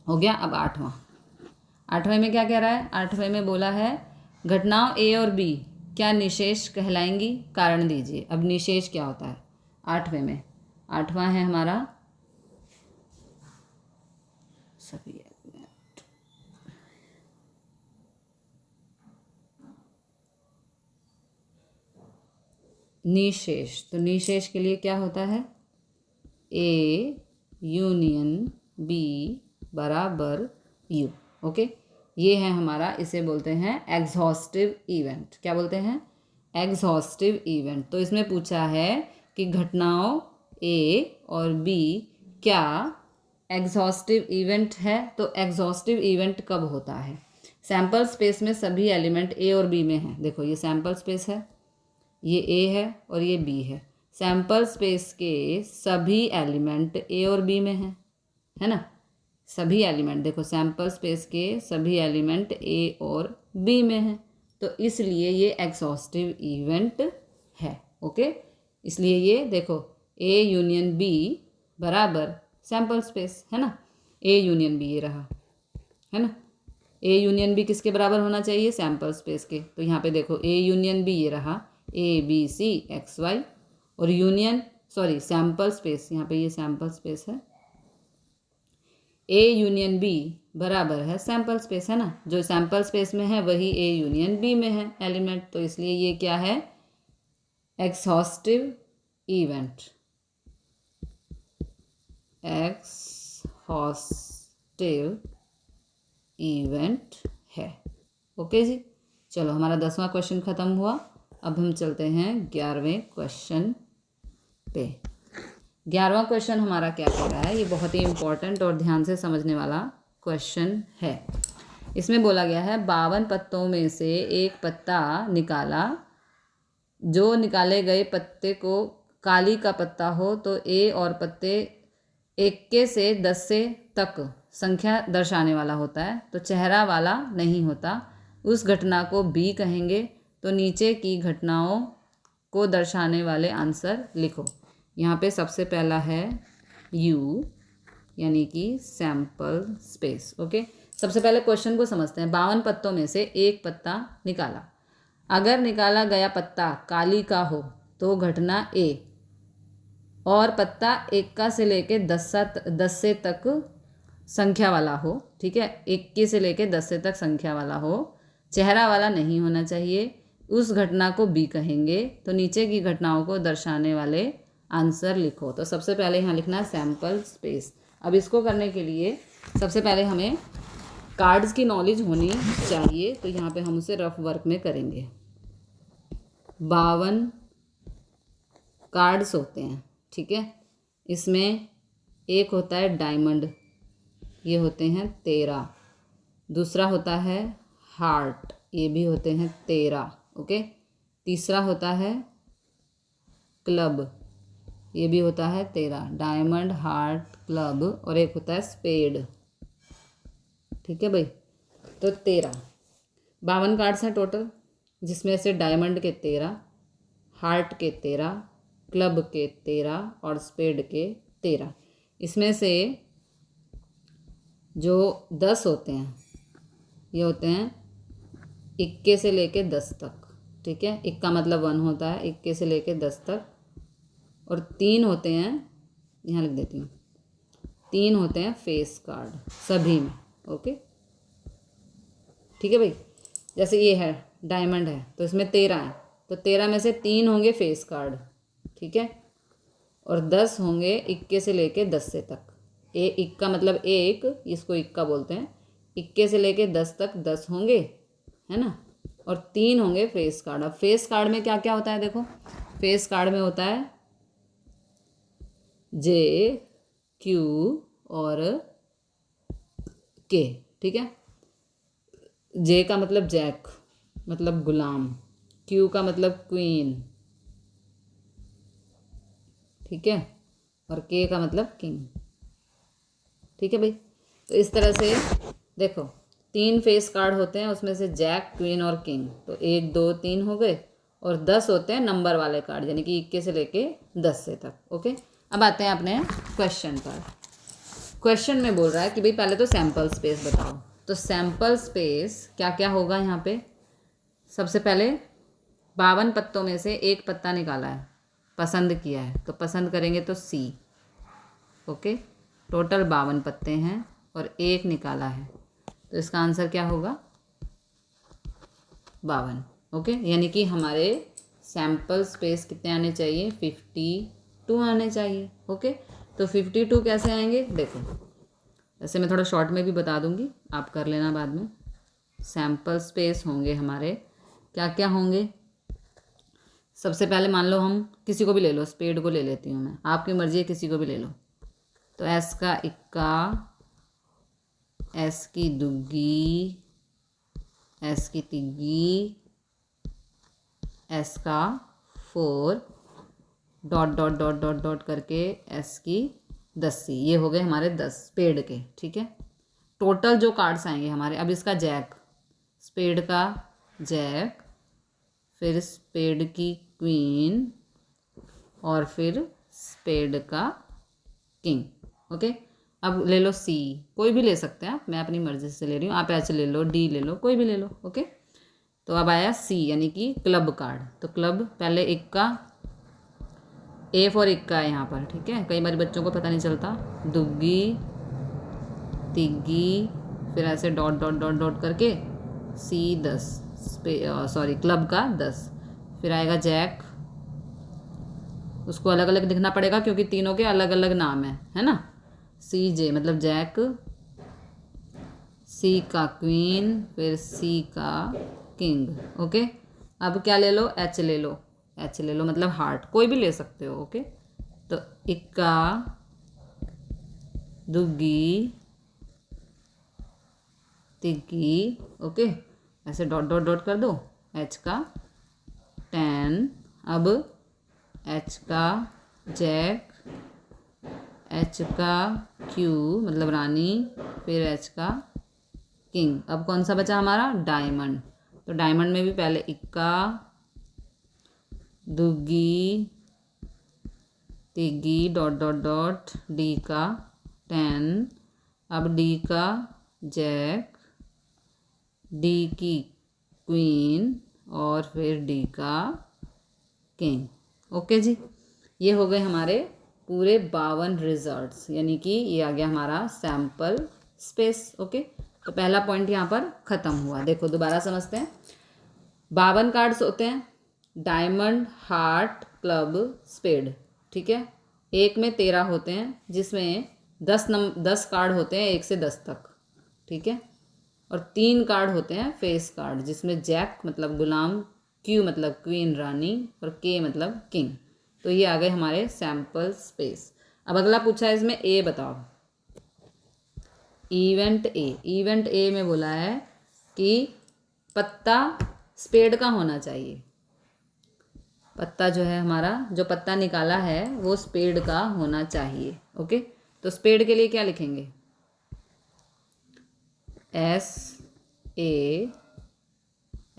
हो गया। अब आठवें में क्या कह रहा है, आठवें में बोला है घटनाओं ए और बी क्या निशेष कहलाएंगी, कारण दीजिए। अब निशेष क्या होता है आठवें में, आठवां है हमारा सभी एलिमेंट, निशेष। तो निशेष के लिए क्या होता है, ए यूनियन बी बराबर यू। ओके, ये है हमारा, इसे बोलते हैं एग्जॉस्टिव इवेंट। क्या बोलते हैं, एग्जॉस्टिव इवेंट। तो इसमें पूछा है कि घटनाओं ए और बी क्या एग्जॉस्टिव इवेंट है, तो एग्जॉस्टिव इवेंट कब होता है, सैम्पल स्पेस में सभी एलिमेंट ए और बी में हैं। देखो ये सैम्पल स्पेस है, ये ए है और ये बी है, सैम्पल स्पेस के सभी एलिमेंट ए और बी में हैं, है ना। सभी एलिमेंट देखो, सैम्पल स्पेस के सभी एलिमेंट ए और बी में हैं, तो इसलिए ये एग्जॉस्टिव इवेंट है। ओके, इसलिए ये देखो ए यूनियन बी बराबर सैम्पल स्पेस, है ना। ए यूनियन बी ये रहा, है ना। ए यूनियन बी किसके बराबर होना चाहिए, सैम्पल स्पेस के। तो यहाँ पे देखो ए यूनियन बी ये रहा, A B C X Y, और यूनियन सॉरी सैम्पल स्पेस, यहाँ पे ये सैम्पल स्पेस है, ए यूनियन बी बराबर है सैम्पल स्पेस, है ना। जो सैम्पल स्पेस में है वही ए यूनियन बी में है एलिमेंट, तो इसलिए ये क्या है, एक्सहॉस्टिव इवेंट, एक्सहॉस्टिव इवेंट है। ओके जी, चलो हमारा 10वां क्वेश्चन खत्म हुआ। अब हम चलते हैं 11वें क्वेश्चन पे। 11वां क्वेश्चन हमारा क्या कह रहा है, ये बहुत ही इंपॉर्टेंट और ध्यान से समझने वाला क्वेश्चन है। इसमें बोला गया है 52 पत्तों में से एक पत्ता निकाला, जो निकाले गए पत्ते को काली का पत्ता हो तो ए और पत्ते 1 से 10 से तक संख्या दर्शाने वाला होता है, तो चेहरा वाला नहीं होता, उस घटना को बी कहेंगे। तो नीचे की घटनाओं को दर्शाने वाले आंसर लिखो। यहाँ पे सबसे पहला है यू यानी कि सैंपल स्पेस। ओके, सबसे पहले क्वेश्चन को समझते हैं। 52 पत्तों में से एक पत्ता निकाला। अगर निकाला गया पत्ता काली का हो तो घटना ए, और पत्ता 1 से लेके 10 से तक संख्या वाला हो, ठीक है, 21 से लेके 10 से तक संख्या वाला हो, चेहरा वाला नहीं होना चाहिए, उस घटना को बी कहेंगे। तो नीचे की घटनाओं को दर्शाने वाले आंसर लिखो। तो सबसे पहले यहाँ लिखना है सैंपल स्पेस। अब इसको करने के लिए सबसे पहले हमें कार्ड्स की नॉलेज होनी चाहिए, तो यहाँ पे हम उसे रफ वर्क में करेंगे। 52 कार्ड्स होते हैं, ठीक है। इसमें एक होता है डायमंड, ये होते हैं 13। दूसरा होता है हार्ट, ये भी होते हैं 13। ओके, तीसरा होता है क्लब, ये भी होता है 13। डायमंड, हार्ट, क्लब, और एक होता है स्पेड, ठीक है भाई। तो 13 52 कार्ड्स हैं टोटल, जिसमें से डायमंड के 13, हार्ट के 13, क्लब के 13 और स्पेड के 13। इसमें से जो 10 होते हैं ये होते हैं 21 से लेके 10 तक, ठीक है। 1 का मतलब 1 होता है, 21 से लेके 10 तक। और 3 होते हैं, यहाँ लिख देती हूँ, 3 होते हैं फेस कार्ड सभी में। ओके, ठीक है भाई। जैसे ये है डायमंड है तो इसमें 13 है, तो 13 में से 3 होंगे फेस कार्ड, ठीक है, और 10 होंगे 21 से लेके 10 से तक। 1 का मतलब 1, इसको 1 का बोलते हैं। 21 से लेके 10 तक 10 होंगे, है ना, और 3 होंगे फेस कार्ड। अब फेस कार्ड में क्या क्या होता है देखो। फेस कार्ड में होता है जे, क्यू और के, ठीक है। जे का मतलब जैक, मतलब गुलाम। क्यू का मतलब क्वीन, ठीक है, और के का मतलब किंग, ठीक है भाई। तो इस तरह से देखो 3 फेस कार्ड होते हैं, उसमें से जैक, क्वीन और किंग। तो 1 2 3 हो गए, और 10 होते हैं नंबर वाले कार्ड, यानी कि 21 से लेके 10 से तक। ओके, अब आते हैं अपने क्वेश्चन पर। क्वेश्चन में बोल रहा है कि भाई पहले तो सैंपल स्पेस बताओ। तो सैंपल स्पेस क्या क्या होगा यहाँ पे। सबसे पहले 52 पत्तों में से एक पत्ता निकाला है, पसंद किया है, तो पसंद करेंगे तो सी। ओके, टोटल 52 पत्ते हैं और एक निकाला है, तो इसका आंसर क्या होगा 52। ओके, यानी कि हमारे सैंपल स्पेस कितने आने चाहिए, 52 आने चाहिए। ओके, तो 52 कैसे आएंगे देखो, ऐसे मैं थोड़ा शॉर्ट में भी बता दूंगी, आप कर लेना बाद में। सैंपल स्पेस होंगे हमारे क्या क्या होंगे। सबसे पहले मान लो हम किसी को भी ले लो, स्पेड को ले लेती हूँ मैं, आपकी मर्जी है, किसी को भी ले लो। तो एस का इक्का, एस की दुग्गी, एस की तिग्गी, एस का 4, dot dot dot dot dot करके एस की 10, ये हो गए हमारे 10 स्पेड के, ठीक है। टोटल जो कार्ड्स आएंगे हमारे, अब इसका जैक, स्पेड का जैक, फिर स्पेड की क्वीन, और फिर स्पेड का किंग। ओके, अब ले लो सी, कोई भी ले सकते हैं आप, मैं अपनी मर्जी से ले रही हूँ, आप एच ले लो, डी ले लो, कोई भी ले लो। ओके, तो अब आया सी यानी कि क्लब कार्ड। तो क्लब पहले इक्का, ए फॉर इक्का है यहाँ पर, ठीक है, कई बार बच्चों को पता नहीं चलता। दुग्गी, तिग्गी, फिर ऐसे डॉट डॉट डॉट डॉट करके सी 10, सॉरी क्लब का 10। फिर आएगा जैक, उसको अलग अलग लिखना पड़ेगा क्योंकि तीनों के अलग अलग नाम है ना। सी जे मतलब जैक, सी का क्वीन, फिर सी का किंग। ओके, अब क्या ले लो, एच ले लो, एच ले लो मतलब हार्ट, कोई भी ले सकते हो। ओके, तो इक्का, दुग्गी, तिग्गी, ओके, ऐसे डॉट डॉट डॉट कर दो। एच का 10, अब एच का जैक, एच का क्यू मतलब रानी, फिर एच का किंग। अब कौन सा बचा हमारा, डायमंड। तो डायमंड में भी पहले इक्का, दुग्गी तिग्गी डॉट डॉट डॉट, डी का 10, अब डी का जैक, डी की क्वीन और फिर डी का किंग। ओके जी, ये हो गए हमारे पूरे 52 रिजल्ट्स, यानी कि ये आ गया हमारा सैम्पल स्पेस। ओके, तो पहला पॉइंट यहाँ पर ख़त्म हुआ। देखो दोबारा समझते हैं। 52 कार्ड्स होते हैं, डायमंड, हार्ट, क्लब, स्पेड, ठीक है। एक में 13 होते हैं, जिसमें 10 कार्ड होते हैं 1 से 10 तक, ठीक है। और 3 कार्ड होते हैं फेस कार्ड, जिसमें जैक मतलब गुलाम, क्यू मतलब क्वीन रानी और के मतलब किंग। तो ये आ गए हमारे सैम्पल स्पेस। अब अगला पूछा है इसमें ए बताओ। इवेंट ए में बोला है कि पत्ता स्पेड का होना चाहिए। पत्ता जो है हमारा, जो पत्ता निकाला है वो स्पेड का होना चाहिए। ओके, तो स्पेड के लिए क्या लिखेंगे? एस ए,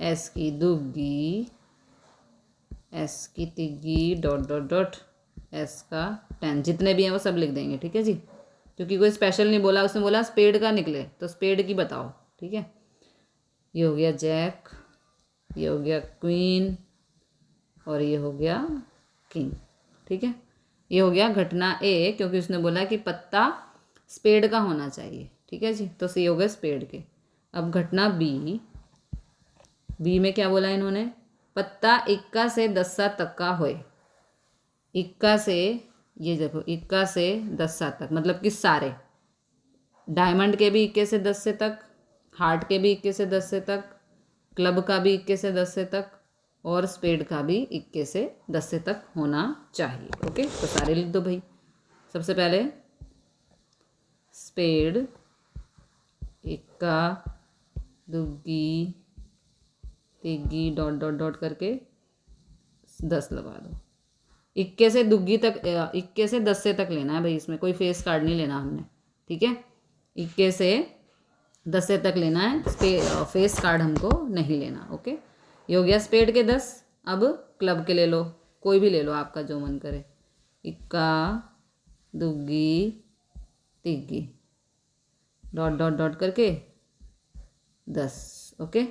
एस की दुग्गी, एस की तिग्गी डॉट डॉट डॉट, एस का 10, जितने भी हैं वो सब लिख देंगे, ठीक है जी। क्योंकि कोई स्पेशल नहीं बोला, उसने बोला स्पेड का निकले तो स्पेड की बताओ, ठीक है। ये हो गया जैक, ये हो गया क्वीन और ये हो गया किंग, ठीक है। ये हो गया घटना ए, क्योंकि उसने बोला कि पत्ता स्पेड का होना चाहिए, ठीक है जी। तो सी हो गए स्पेड के। अब घटना बी, बी में क्या बोला इन्होंने? पत्ता इक्का से दस्सा तक का होए। इक्का से, ये देखो, इक्का से दस्सा तक मतलब कि सारे, डायमंड के भी इक्के से 10 से तक, हार्ट के भी इक्के से 10 से तक, क्लब का भी इक्के से 10 से तक और स्पेड का भी इक्के से 10 से तक होना चाहिए। ओके, तो सारे लिख दो भाई। सबसे पहले स्पेड, इक्का, दुग्गी, तिग्गी डॉट डॉट डॉट करके 10 लगा दो। इक्के से दुग्गी तक, इक्के से 10 से तक लेना है भाई, इसमें कोई फेस कार्ड नहीं लेना हमने, ठीक है। इक्के से 10 से तक लेना है, फेस कार्ड हमको नहीं लेना। ओके, ये हो गया स्पेड के 10। अब क्लब के ले लो, कोई भी ले लो आपका जो मन करे। इक्का, दुग्गी, तिग्गी डॉट डॉट डॉट करके 10। ओके,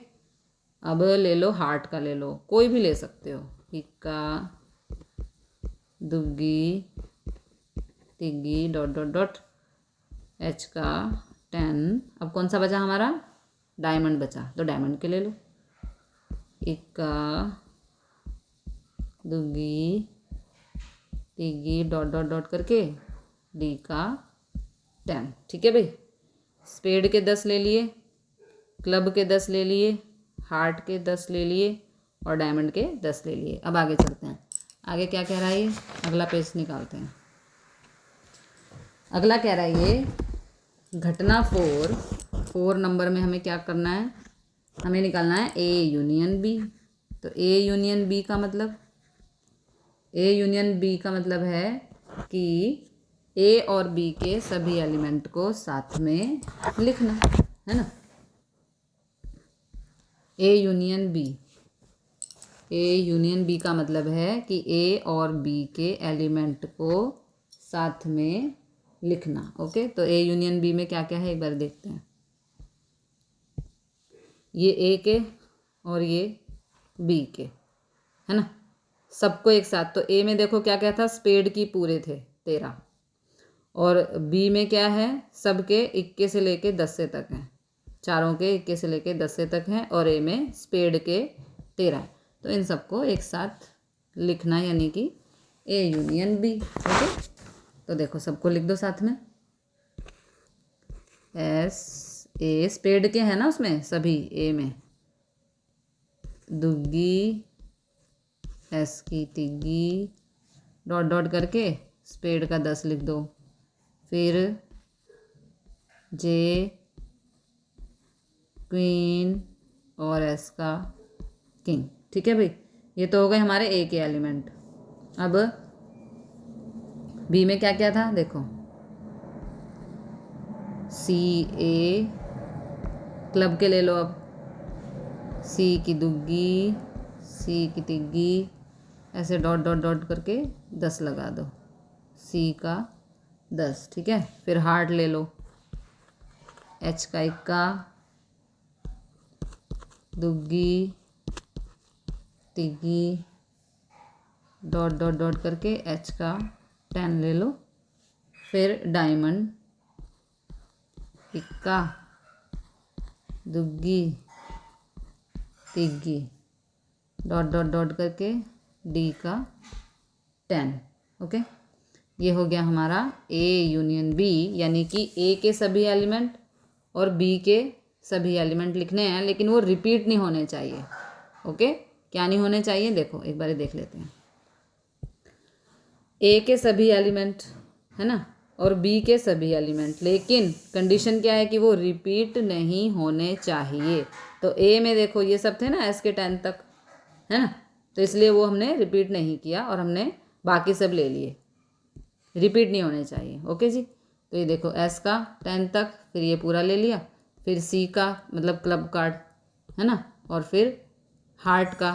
अब ले लो हार्ट का, ले लो, कोई भी ले सकते हो। इक्का, दुग्गी, तिग्गी डॉट डॉट डॉट, एच का 10। अब कौन सा बचा हमारा? डायमंड बचा, तो डायमंड के ले लो। इक्का, दुग्गी, तिग्गी डॉट डॉट डॉट करके डी का 10, ठीक है भाई। स्पेड के 10 ले लिए, क्लब के 10 ले लिए, हार्ट के 10 ले लिए और डायमंड के 10 ले लिए। अब आगे चलते हैं। आगे क्या कह रहा है ये? अगला पेज निकालते हैं। अगला कह रहा है ये घटना 4 नंबर में हमें क्या करना है? हमें निकालना है ए यूनियन बी। तो ए यूनियन बी का मतलब, ए यूनियन बी का मतलब है कि ए और बी के सभी एलिमेंट को साथ में लिखना है ना। A union B, A union B का मतलब है कि ए और बी के एलिमेंट को साथ में लिखना। ओके, तो ए यूनियन बी में क्या क्या है एक बार देखते हैं। ये ए के और ये बी के, है ना, सबको एक साथ। तो ए में देखो क्या क्या था, स्पेड की पूरे थे 13, और बी में क्या है, सबके 21 से लेके 10 से तक हैं, चारों के 21 से लेके 10 से तक हैं, और ए में स्पेड के 13। तो इन सबको एक साथ लिखना, यानी कि ए यूनियन बी। ओके, तो देखो सबको लिख दो साथ में। एस ए, स्पेड के हैं ना उसमें सभी, ए में दुग्गी, एस की तिग्गी डॉट डॉट करके स्पेड का 10 लिख दो। फिर जे क्वीन और एस का किंग, ठीक है भाई। ये तो हो गए हमारे ए के एलिमेंट। अब बी में क्या क्या था देखो, सी ए, क्लब के ले लो। अब सी की दुग्गी, सी की तिग्गी, ऐसे डॉट डॉट डॉट करके 10 लगा दो, सी का 10, ठीक है। फिर हार्ट ले लो, एच का इक्का, दुग्गी, तिग्गी, डॉट डॉट डॉट करके एच का 10 ले लो। फिर डायमंड, इक्का, दुग्गी, तिग्गी, डॉट डॉट डॉट करके डी का 10। ओके, ये हो गया हमारा ए यूनियन बी, यानी कि ए के सभी एलिमेंट और बी के सभी एलिमेंट लिखने हैं, लेकिन वो रिपीट नहीं होने चाहिए। ओके, क्या नहीं होने चाहिए, देखो एक बार देख लेते हैं। ए के सभी एलिमेंट है ना, और बी के सभी एलिमेंट, लेकिन कंडीशन क्या है कि वो रिपीट नहीं होने चाहिए। तो ए में देखो ये सब थे ना एस के 10 तक, है ना, तो इसलिए वो हमने रिपीट नहीं किया और हमने बाकी सब ले लिए, रिपीट नहीं होने चाहिए। ओके जी, तो ये देखो एस का 10 तक, फिर ये पूरा ले लिया, फिर सी का मतलब क्लब कार्ड है ना, और फिर हार्ट का,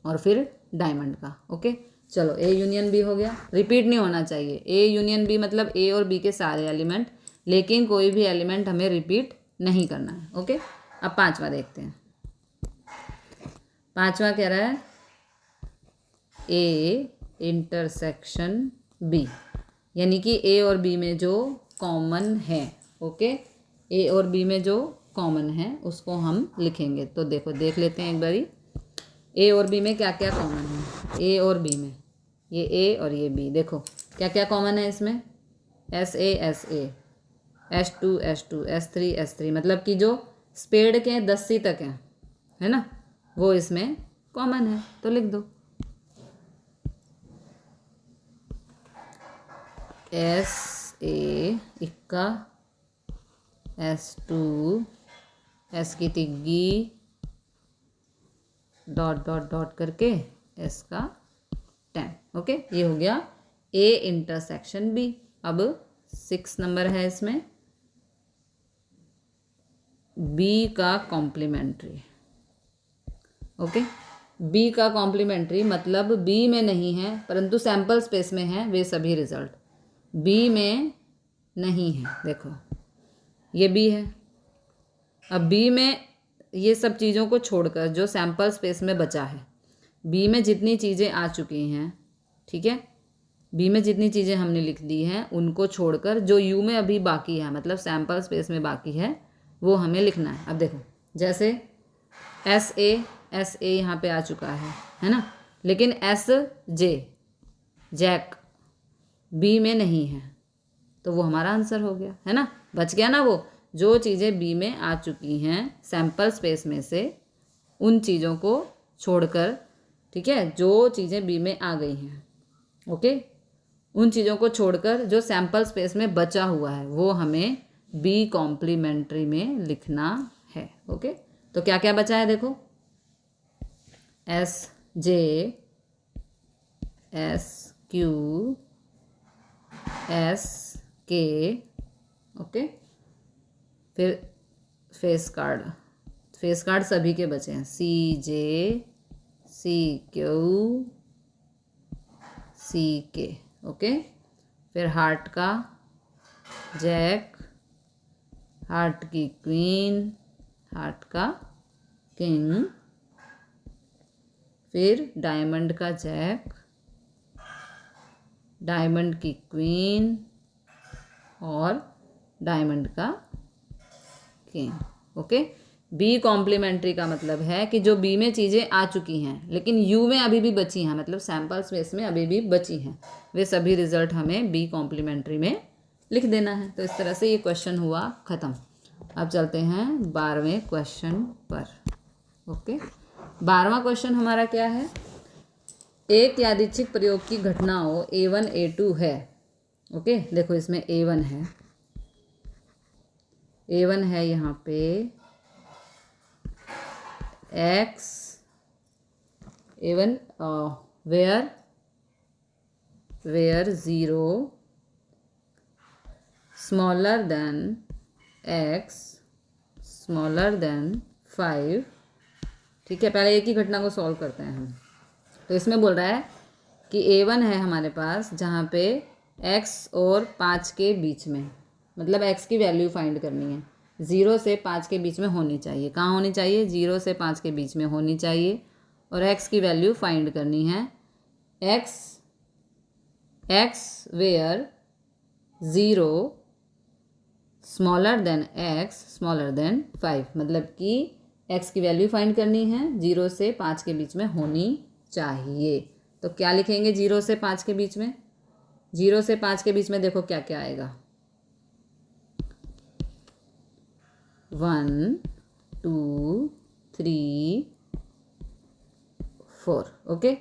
और फिर डायमंड का। ओके, चलो ए यूनियन बी हो गया, रिपीट नहीं होना चाहिए। ए यूनियन बी मतलब ए और बी के सारे एलिमेंट, लेकिन कोई भी एलिमेंट हमें रिपीट नहीं करना है। ओके, अब पांचवा देखते हैं। पांचवा कह रहा है ए इंटरसेक्शन बी, यानी कि ए और बी में जो कॉमन है। ओके, ए और बी में जो कॉमन है उसको हम लिखेंगे। तो देखो देख लेते हैं एक बारी, ए और बी में क्या क्या कॉमन है। ए और बी में ये ए और ये बी, देखो क्या क्या कॉमन है इसमें, S A, S two, S three, मतलब कि जो स्पेड के 10 तक हैं, है ना, वो इसमें कॉमन है। तो लिख दो एस ए इक्का, एस टू, एस की तिग्गी, डॉट डॉट डॉट करके एस का 10। ओके, ये हो गया ए इंटरसेक्शन बी। अब 6 नंबर है इसमें बी का कॉम्प्लीमेंट्री। ओके, बी का कॉम्प्लीमेंट्री मतलब बी में नहीं है परंतु सैंपल स्पेस में है वे सभी रिजल्ट, बी में नहीं है। देखो ये बी है, अब बी में ये सब चीज़ों को छोड़कर जो सैंपल स्पेस में बचा है, बी में जितनी चीज़ें आ चुकी हैं, ठीक है, बी में जितनी चीज़ें हमने लिख दी हैं उनको छोड़कर जो यू में अभी बाकी है, मतलब सैंपल स्पेस में बाकी है, वो हमें लिखना है। अब देखो जैसे एस ए यहाँ पे आ चुका है ना, लेकिन एस जे जैक बी में नहीं है, तो वो हमारा आंसर हो गया, है ना, बच गया ना। वो जो चीज़ें बी में आ चुकी हैं सैंपल स्पेस में से, उन चीज़ों को छोड़कर, ठीक है, जो चीज़ें बी में आ गई हैं, ओके, उन चीज़ों को छोड़कर जो सैंपल स्पेस में बचा हुआ है वो हमें बी कॉम्प्लीमेंट्री में लिखना है। ओके, तो क्या क्या बचा है देखो, एस जे, एस क्यू, एस के, ओके, फिर फेस कार्ड सभी के बचे हैं, सी जे, सी क्यू, सी के, ओके, फिर हार्ट का जैक, हार्ट की क्वीन, हार्ट का किंग, फिर डायमंड का जैक, डायमंड की क्वीन और डायमंड का किंग। ओके, बी कॉम्प्लीमेंट्री का मतलब है कि जो बी में चीज़ें आ चुकी हैं लेकिन यू में अभी भी बची हैं, मतलब सैंपल स्पेस में अभी भी बची हैं, वे सभी रिजल्ट हमें बी कॉम्प्लीमेंट्री में लिख देना है। तो इस तरह से ये क्वेश्चन हुआ ख़त्म। अब चलते हैं 12वें क्वेश्चन पर। ओके, 12वां क्वेश्चन हमारा क्या है, एक यादृच्छिक प्रयोग की घटनाओं A1 A2 है। ओके, देखो इसमें A1 है यहाँ पे x A1 where 0 smaller than x smaller than 5। ठीक है, पहले एक ही घटना को सॉल्व करते हैं हम। तो इसमें बोल रहा है कि A1 है हमारे पास जहाँ पे x और 5 के बीच में, मतलब x की वैल्यू फाइंड करनी है, 0 से 5 के बीच में होनी चाहिए। कहाँ होनी चाहिए? 0 से 5 के बीच में होनी चाहिए। और x की वैल्यू फाइंड करनी है, x where 0 smaller than x smaller than 5, मतलब कि x की वैल्यू फाइंड करनी है, 0 से 5 के बीच में होनी चाहिए। तो क्या लिखेंगे 0 से 5 के बीच में? 0 से 5 के बीच में देखो क्या क्या आएगा, 1 2 3 4। ओके,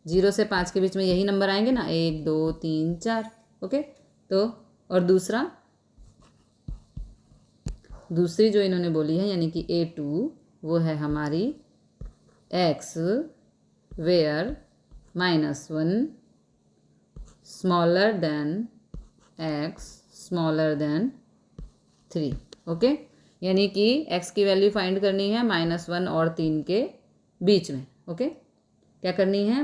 0 से 5 के बीच में यही नंबर आएंगे ना, 1 2 3 4। ओके, तो और दूसरी जो इन्होंने बोली है यानी कि A2, वो है हमारी x where -1 smaller than x smaller than 3। Okay, यानी कि x की वैल्यू फाइंड करनी है -1 और 3 के बीच में। ओके, क्या करनी है?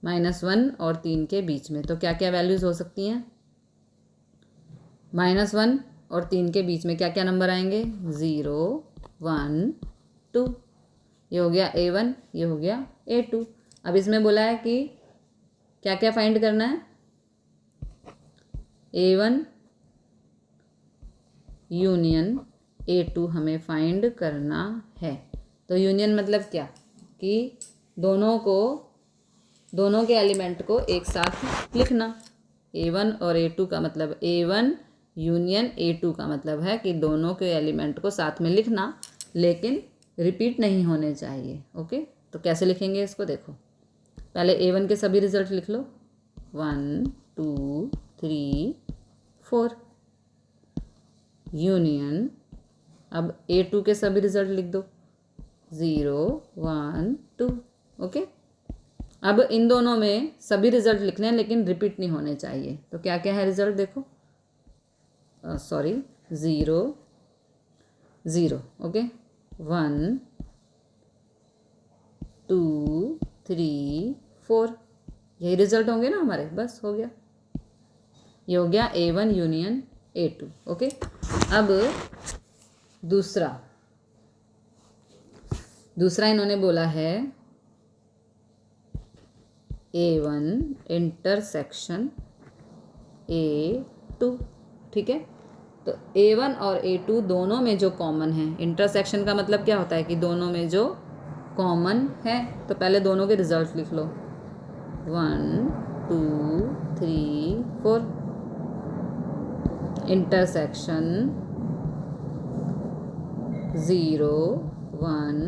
-1 और 3 के बीच में। तो क्या क्या वैल्यूज़ हो सकती हैं? -1 और 3 के बीच में क्या क्या नंबर आएंगे? 0 1 2। ये हो गया A1, ये हो गया A2। अब इसमें बोला है कि क्या क्या फाइंड करना है? A1 यूनियन A2 हमें फाइंड करना है। तो यूनियन मतलब क्या? कि दोनों के एलिमेंट को एक साथ लिखना। A1 और A2 का मतलब A1 यूनियन A2 का मतलब है कि दोनों के एलिमेंट को साथ में लिखना, लेकिन रिपीट नहीं होने चाहिए। ओके, तो कैसे लिखेंगे इसको? देखो, पहले A1 के सभी रिजल्ट लिख लो, 1 2 3 4 यूनियन। अब A2 के सभी रिजल्ट लिख दो, 0 1 2। ओके, अब इन दोनों में सभी रिजल्ट लिखने हैं लेकिन रिपीट नहीं होने चाहिए। तो क्या क्या है रिजल्ट? देखो, 0 0। ओके, 1 2 3 4, यही रिजल्ट होंगे ना हमारे। बस हो गया, ये हो गया A1 यूनियन A2। ओके, अब दूसरा इन्होंने बोला है A1 इंटरसेक्शन A2। ठीक है, तो A1 और A2 दोनों में जो कॉमन है, इंटरसेक्शन का मतलब क्या होता है कि दोनों में जो कॉमन है। तो पहले दोनों के रिजल्ट लिख लो, 1 2 3 4 इंटरसेक्शन 0 1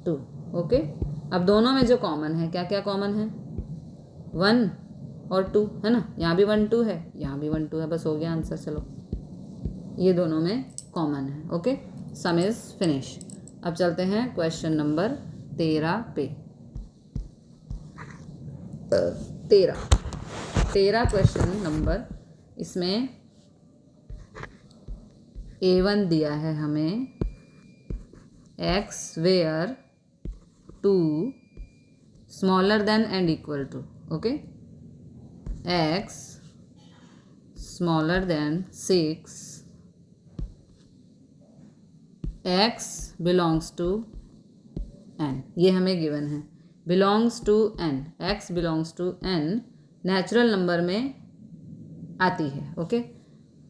2। ओके, अब दोनों में जो कॉमन है, क्या क्या कॉमन है? 1 और 2 है ना, यहाँ भी 1 2 है, यहाँ भी 1 2 है। बस हो गया आंसर। चलो, ये दोनों में कॉमन है। Okay, some is finish. अब चलते हैं क्वेश्चन नंबर 13 पे। 13 क्वेश्चन नंबर, इसमें A1 दिया है हमें, x where 2 smaller than and equal to. Okay, x smaller than 6, x belongs to n। ये हमें गिवन है, belongs to n, x belongs to n natural number में आती है। ओके,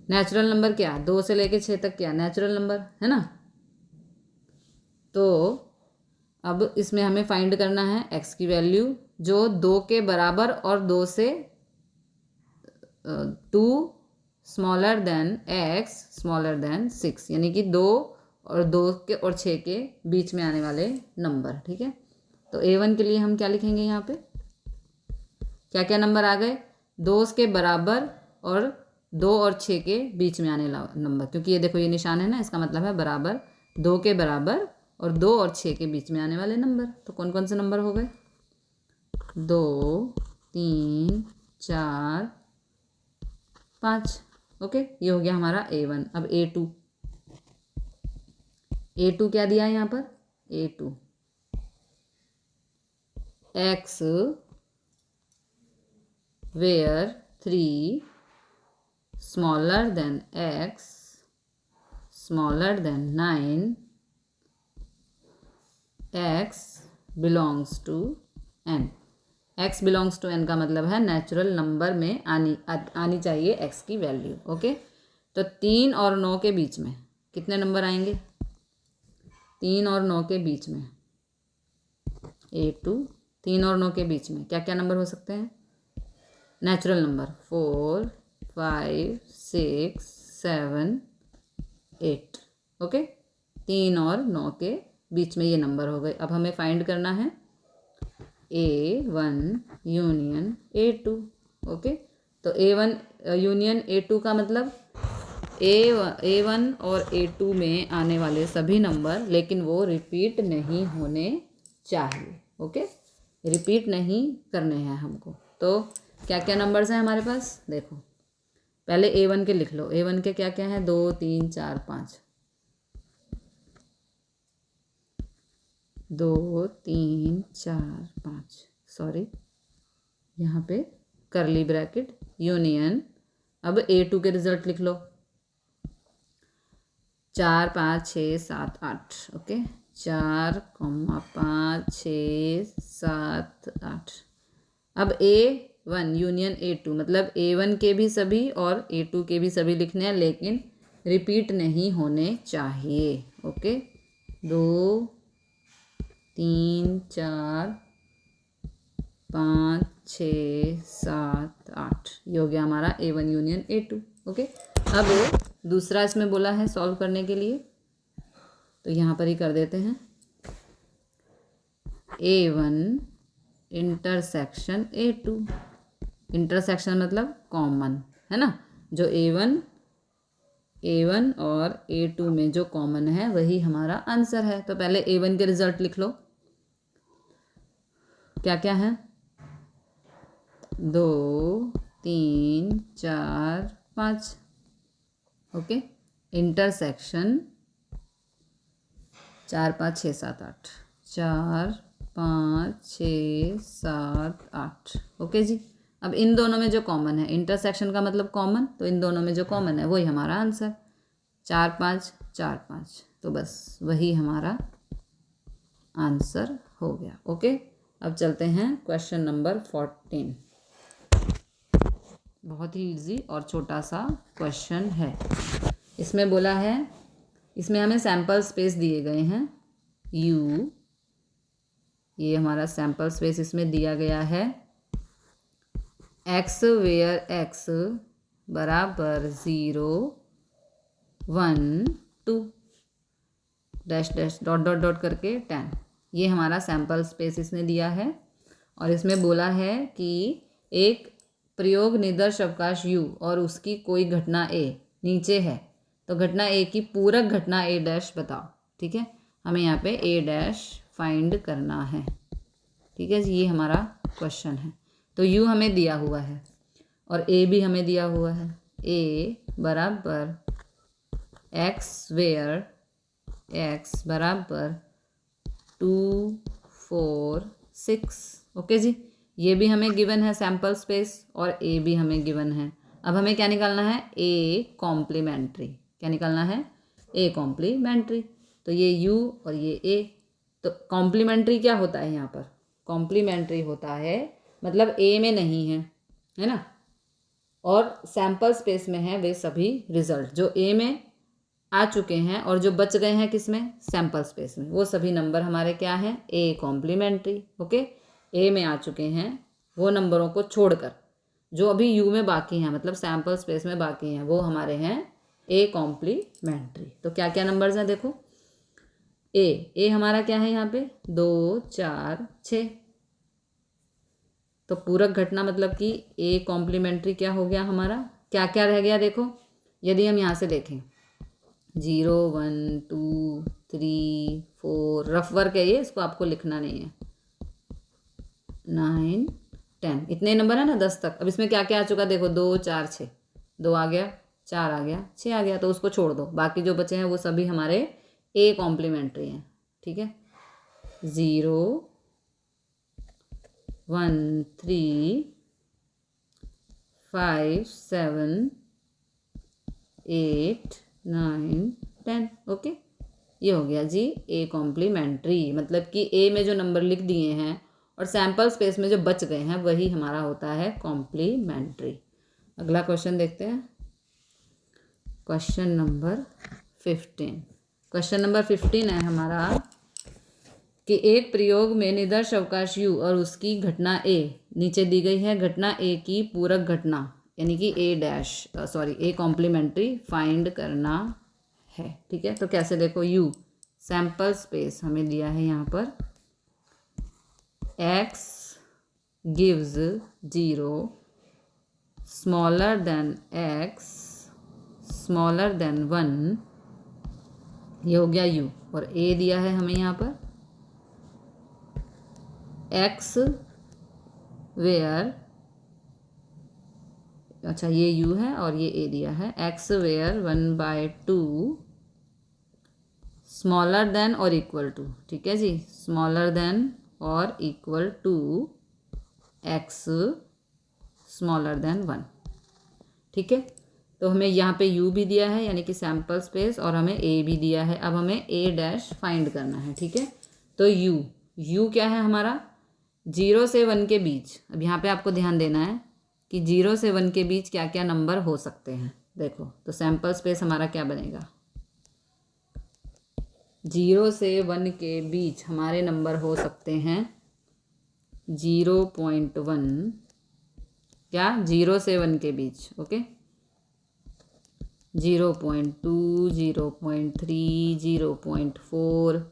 नेचुरल नंबर क्या? 2 से लेके 6 तक क्या नेचुरल नंबर है ना। तो अब इसमें हमें फाइंड करना है x की वैल्यू जो 2 के बराबर और 2 से 2 smaller than x smaller than 6, यानी कि 2 और 2 के और 6 के बीच में आने वाले नंबर। ठीक है, तो A1 के लिए हम क्या लिखेंगे? यहाँ पे क्या क्या नंबर आ गए? 2 के बराबर और 2 और 6 के बीच में आने नंबर, क्योंकि ये देखो ये निशान है ना, इसका मतलब है बराबर, 2 के बराबर और 2 और 6 के बीच में आने वाले नंबर। तो कौन कौन से नंबर हो गए? 2 3 4 5। ओके, ये हो गया हमारा A1। अब A2 क्या दिया है यहाँ पर? A2 x where 3 smaller than x smaller than 9 x belongs to n। x belongs to n का मतलब है नेचुरल नंबर में आनी चाहिए x की वैल्यू। ओके, तो 3 और 9 के बीच में कितने नंबर आएंगे? 3 और 9 के बीच में A2, 3 और 9 के बीच में क्या क्या नंबर हो सकते हैं? Natural number 4, 5, 6, 7, 8। ओके, 3 और 9 के बीच में ये नंबर हो गए। अब हमें फाइंड करना है A1 यूनियन A2। ओके, तो A1 यूनियन A2 का मतलब A1 और A2 में आने वाले सभी नंबर, लेकिन वो रिपीट नहीं होने चाहिए। ओके, रिपीट नहीं करने हैं हमको। तो क्या क्या नंबर्स हैं हमारे पास? देखो, पहले A1 के लिख लो। A1 के क्या क्या हैं? 2, 3, 4, 5। 2, 3, 4, 5, सॉरी यहाँ पे करली ब्रैकेट यूनियन। अब A2 के रिजल्ट लिख लो। 4, 5, 6, 7, 8। ओके, 4, 5, 6, 7, 8। अब A1 यूनियन A2 मतलब A1 के भी सभी और A2 के भी सभी लिखने हैं, लेकिन रिपीट नहीं होने चाहिए। ओके, 2, 3, 4, 5, 6, 7, 8 ये हो गया हमारा A1 यूनियन A2। ओके, अब दूसरा इसमें बोला है सॉल्व करने के लिए, तो यहाँ पर ही कर देते हैं। A1 intersection A2। इंटरसेक्शन मतलब कॉमन, है ना? जो A1 और A2 में जो कॉमन है वही हमारा आंसर है। तो पहले A1 के रिजल्ट लिख लो। क्या क्या है? 2, 3, 4, 5। Okay, intersection 4, 5, 6, 7, 8। 4, 5, 6, 7, 8। ओके जी, अब इन दोनों में जो कॉमन है, इंटरसेक्शन का मतलब कॉमन, तो इन दोनों में जो कॉमन है वही हमारा आंसर। 4, 5, 4, 5, तो बस वही हमारा आंसर हो गया। ओके, अब चलते हैं क्वेश्चन नंबर 14। बहुत ही इजी और छोटा सा क्वेश्चन है। इसमें बोला है, इसमें हमें सैम्पल स्पेस दिए गए हैं U, ये हमारा सैम्पल स्पेस इसमें दिया गया है। x वेयर x बराबर 0, 1, 2 dash dash dot dot dot करके 10। ये हमारा सैम्पल स्पेस इसने दिया है और इसमें बोला है कि एक प्रयोग निदर्श अवकाश U और उसकी कोई घटना A नीचे है, तो घटना A की पूरक घटना A डैश बताओ। ठीक है, हमें यहाँ पे A डैश फाइंड करना है। ठीक है जी, ये हमारा क्वेश्चन है। तो U हमें दिया हुआ है और A भी हमें दिया हुआ है। A बराबर x वेयर x बराबर 2, 4, 6। ओके जी, ये भी हमें गिवन है सैम्पल स्पेस और A भी हमें गिवन है। अब हमें क्या निकालना है? A complementary. क्या निकालना है? A complementary. तो ये U और ये A, तो कॉम्प्लीमेंट्री क्या होता है यहाँ पर? कॉम्प्लीमेंट्री होता है मतलब A में नहीं है ना, और सैम्पल स्पेस में है वे सभी रिजल्ट जो A में आ चुके हैं और जो बच गए हैं किसमें? सैम्पल स्पेस में, वो सभी नंबर हमारे क्या हैं? A complementary. ओके, A में आ चुके हैं वो नंबरों को छोड़कर जो अभी U में बाकी हैं, मतलब सैम्पल स्पेस में बाकी हैं, वो हमारे हैं A कॉम्प्लीमेंट्री। तो क्या क्या नंबर्स हैं देखो। A हमारा क्या है यहाँ पे? 2, 4, 6। तो पूरक घटना मतलब कि A कॉम्प्लीमेंट्री क्या हो गया हमारा? क्या क्या रह गया देखो, यदि हम यहाँ से देखें 0, 1, 2, 3, 4, रफ वर्क है ये, इसको आपको लिखना नहीं है। 9, 10, इतने नंबर है ना 10 तक। अब इसमें क्या क्या आ चुका देखो, 2, 4, 6। 2 आ गया, 4 आ गया, 6 आ गया, तो उसको छोड़ दो। बाकी जो बचे हैं वो सभी हमारे A कॉम्प्लीमेंट्री हैं। ठीक है, 0, 1 3 5 7 8 9 10। ओके, ये हो गया जी ए कॉम्प्लीमेंट्री। मतलब कि ए में जो नंबर लिख दिए हैं और सैम्पल स्पेस में जो बच गए हैं वही हमारा होता है कॉम्प्लीमेंट्री। अगला क्वेश्चन देखते हैं, क्वेश्चन नंबर 15। क्वेश्चन नंबर 15 है हमारा कि एक प्रयोग में निदर्श अवकाश u और उसकी घटना a नीचे दी गई है। घटना a की पूरक घटना यानी कि ए कॉम्प्लीमेंट्री फाइंड करना है। ठीक है, तो कैसे देखो, u सैम्पल स्पेस हमें दिया है यहाँ पर, x gives 0 smaller than x smaller than 1, ये हो गया u। और a दिया है हमें यहाँ पर x वेयर, अच्छा ये u है और ये a दिया है, x वेयर 1/2 स्मॉलर देन और इक्वल टू। ठीक है जी, स्मॉलर देन और equal to x smaller than 1। ठीक है, तो हमें यहाँ पे u भी दिया है यानी कि सैम्पल स्पेस, और हमें a भी दिया है। अब हमें a डैश फाइंड करना है। ठीक है, तो u क्या है हमारा, 0 से 1 के बीच। अब यहाँ पे आपको ध्यान देना है कि 0 से 1 के बीच क्या क्या नंबर हो सकते हैं। देखो, तो सैम्पल स्पेस हमारा क्या बनेगा, 0 से 1 के बीच हमारे नंबर हो सकते हैं 0.1, क्या 0 से 1 के बीच, ओके, 0.2 0.3 0.4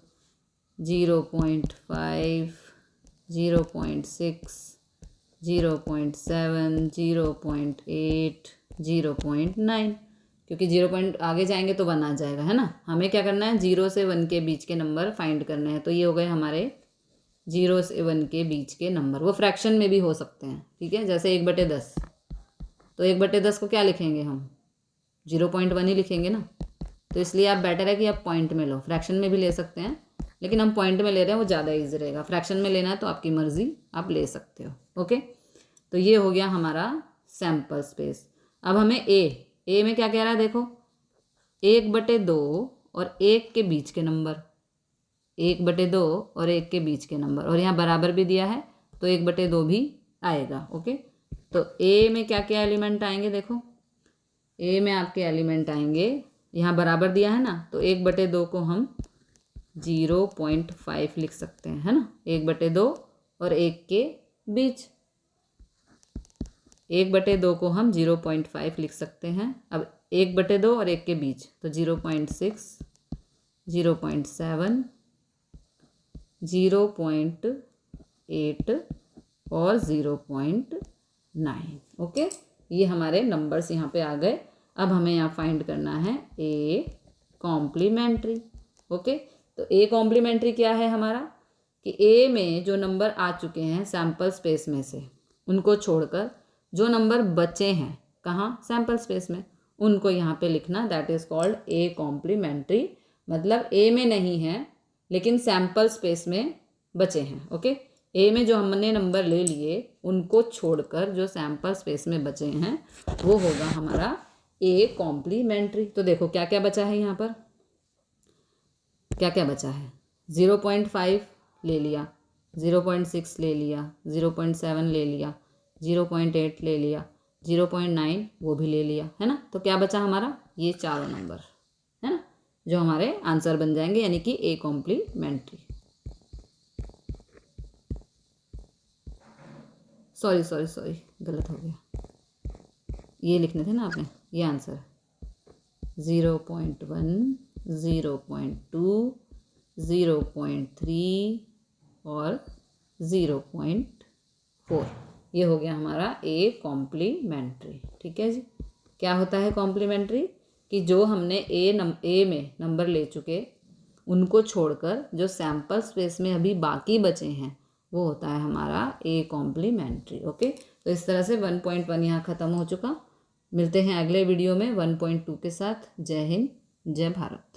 0.5 0.6 0.7 0.8 0.9, क्योंकि 0 पॉइंट आगे जाएंगे तो 1 आ जाएगा, है ना। हमें क्या करना है, 0 से 1 के बीच के नंबर फाइंड करने हैं। तो ये हो गए हमारे 0 से 1 के बीच के नंबर। वो फ्रैक्शन में भी हो सकते हैं। ठीक है, जैसे 1/10, तो 1/10 को क्या लिखेंगे हम, 0.1 ही लिखेंगे ना। तो इसलिए आप बेटर है कि आप पॉइंट में लो, फ्रैक्शन में भी ले सकते हैं लेकिन हम पॉइंट में ले रहे हैं, वो ज़्यादा ईजी रहेगा। फ्रैक्शन में लेना है तो आपकी मर्ज़ी, आप ले सकते हो। ओके, तो ये हो गया हमारा सैम्पल स्पेस। अब हमें ए में क्या कह रहा है, देखो 1/2 और 1 के बीच के नंबर, 1/2 और 1 के बीच के नंबर, और यहाँ बराबर भी दिया है तो 1/2 भी आएगा। ओके, तो ए में क्या क्या एलिमेंट आएंगे, देखो ए में आपके एलिमेंट आएंगे, यहाँ बराबर दिया है ना, तो 1/2 को हम 0.5 लिख सकते हैं, है ना। 1/2 और 1 के बीच, 1/2 को हम 0.5 लिख सकते हैं। अब 1/2 और 1 के बीच, तो 0.6 0.7 0.8 और 0.9। ओके, ये हमारे नंबर्स यहाँ पे आ गए। अब हमें यहाँ फाइंड करना है ए कॉम्प्लीमेंट्री। ओके, तो ए कॉम्प्लीमेंट्री क्या है हमारा, कि ए में जो नंबर आ चुके हैं सैम्पल स्पेस में से, उनको छोड़कर जो नंबर बचे हैं कहाँ, सैम्पल स्पेस में, उनको यहाँ पे लिखना। That is called A complementary. मतलब ए में नहीं है लेकिन सैम्पल स्पेस में बचे हैं। ओके, ए में जो हमने नंबर ले लिए उनको छोड़कर जो सैम्पल स्पेस में बचे हैं वो होगा हमारा ए कॉम्प्लीमेंट्री। तो देखो क्या क्या बचा है यहाँ पर, क्या क्या बचा है, 0.5 ले लिया, 0.6 ले लिया, 0.7 ले लिया, 0.8 ले लिया, 0.9 वो भी ले लिया, है ना। तो क्या बचा हमारा, ये चारों नंबर, है ना, जो हमारे आंसर बन जाएंगे, यानी कि ए कॉम्प्लीमेंट्री। सॉरी गलत हो गया, ये लिखने थे ना आपने, ये आंसर 0.1 0.2 0.3 और 0.4, ये हो गया हमारा ए कॉम्प्लीमेंट्री। ठीक है जी, क्या होता है कॉम्प्लीमेंट्री, कि जो हमने ए में नंबर ले चुके उनको छोड़कर जो सैम्पल स्पेस में अभी बाकी बचे हैं वो होता है हमारा ए कॉम्प्लीमेंट्री। ओके, तो इस तरह से 1.1 यहाँ ख़त्म हो चुका। मिलते हैं अगले वीडियो में 1.2 के साथ। जय हिंद, जय भारत।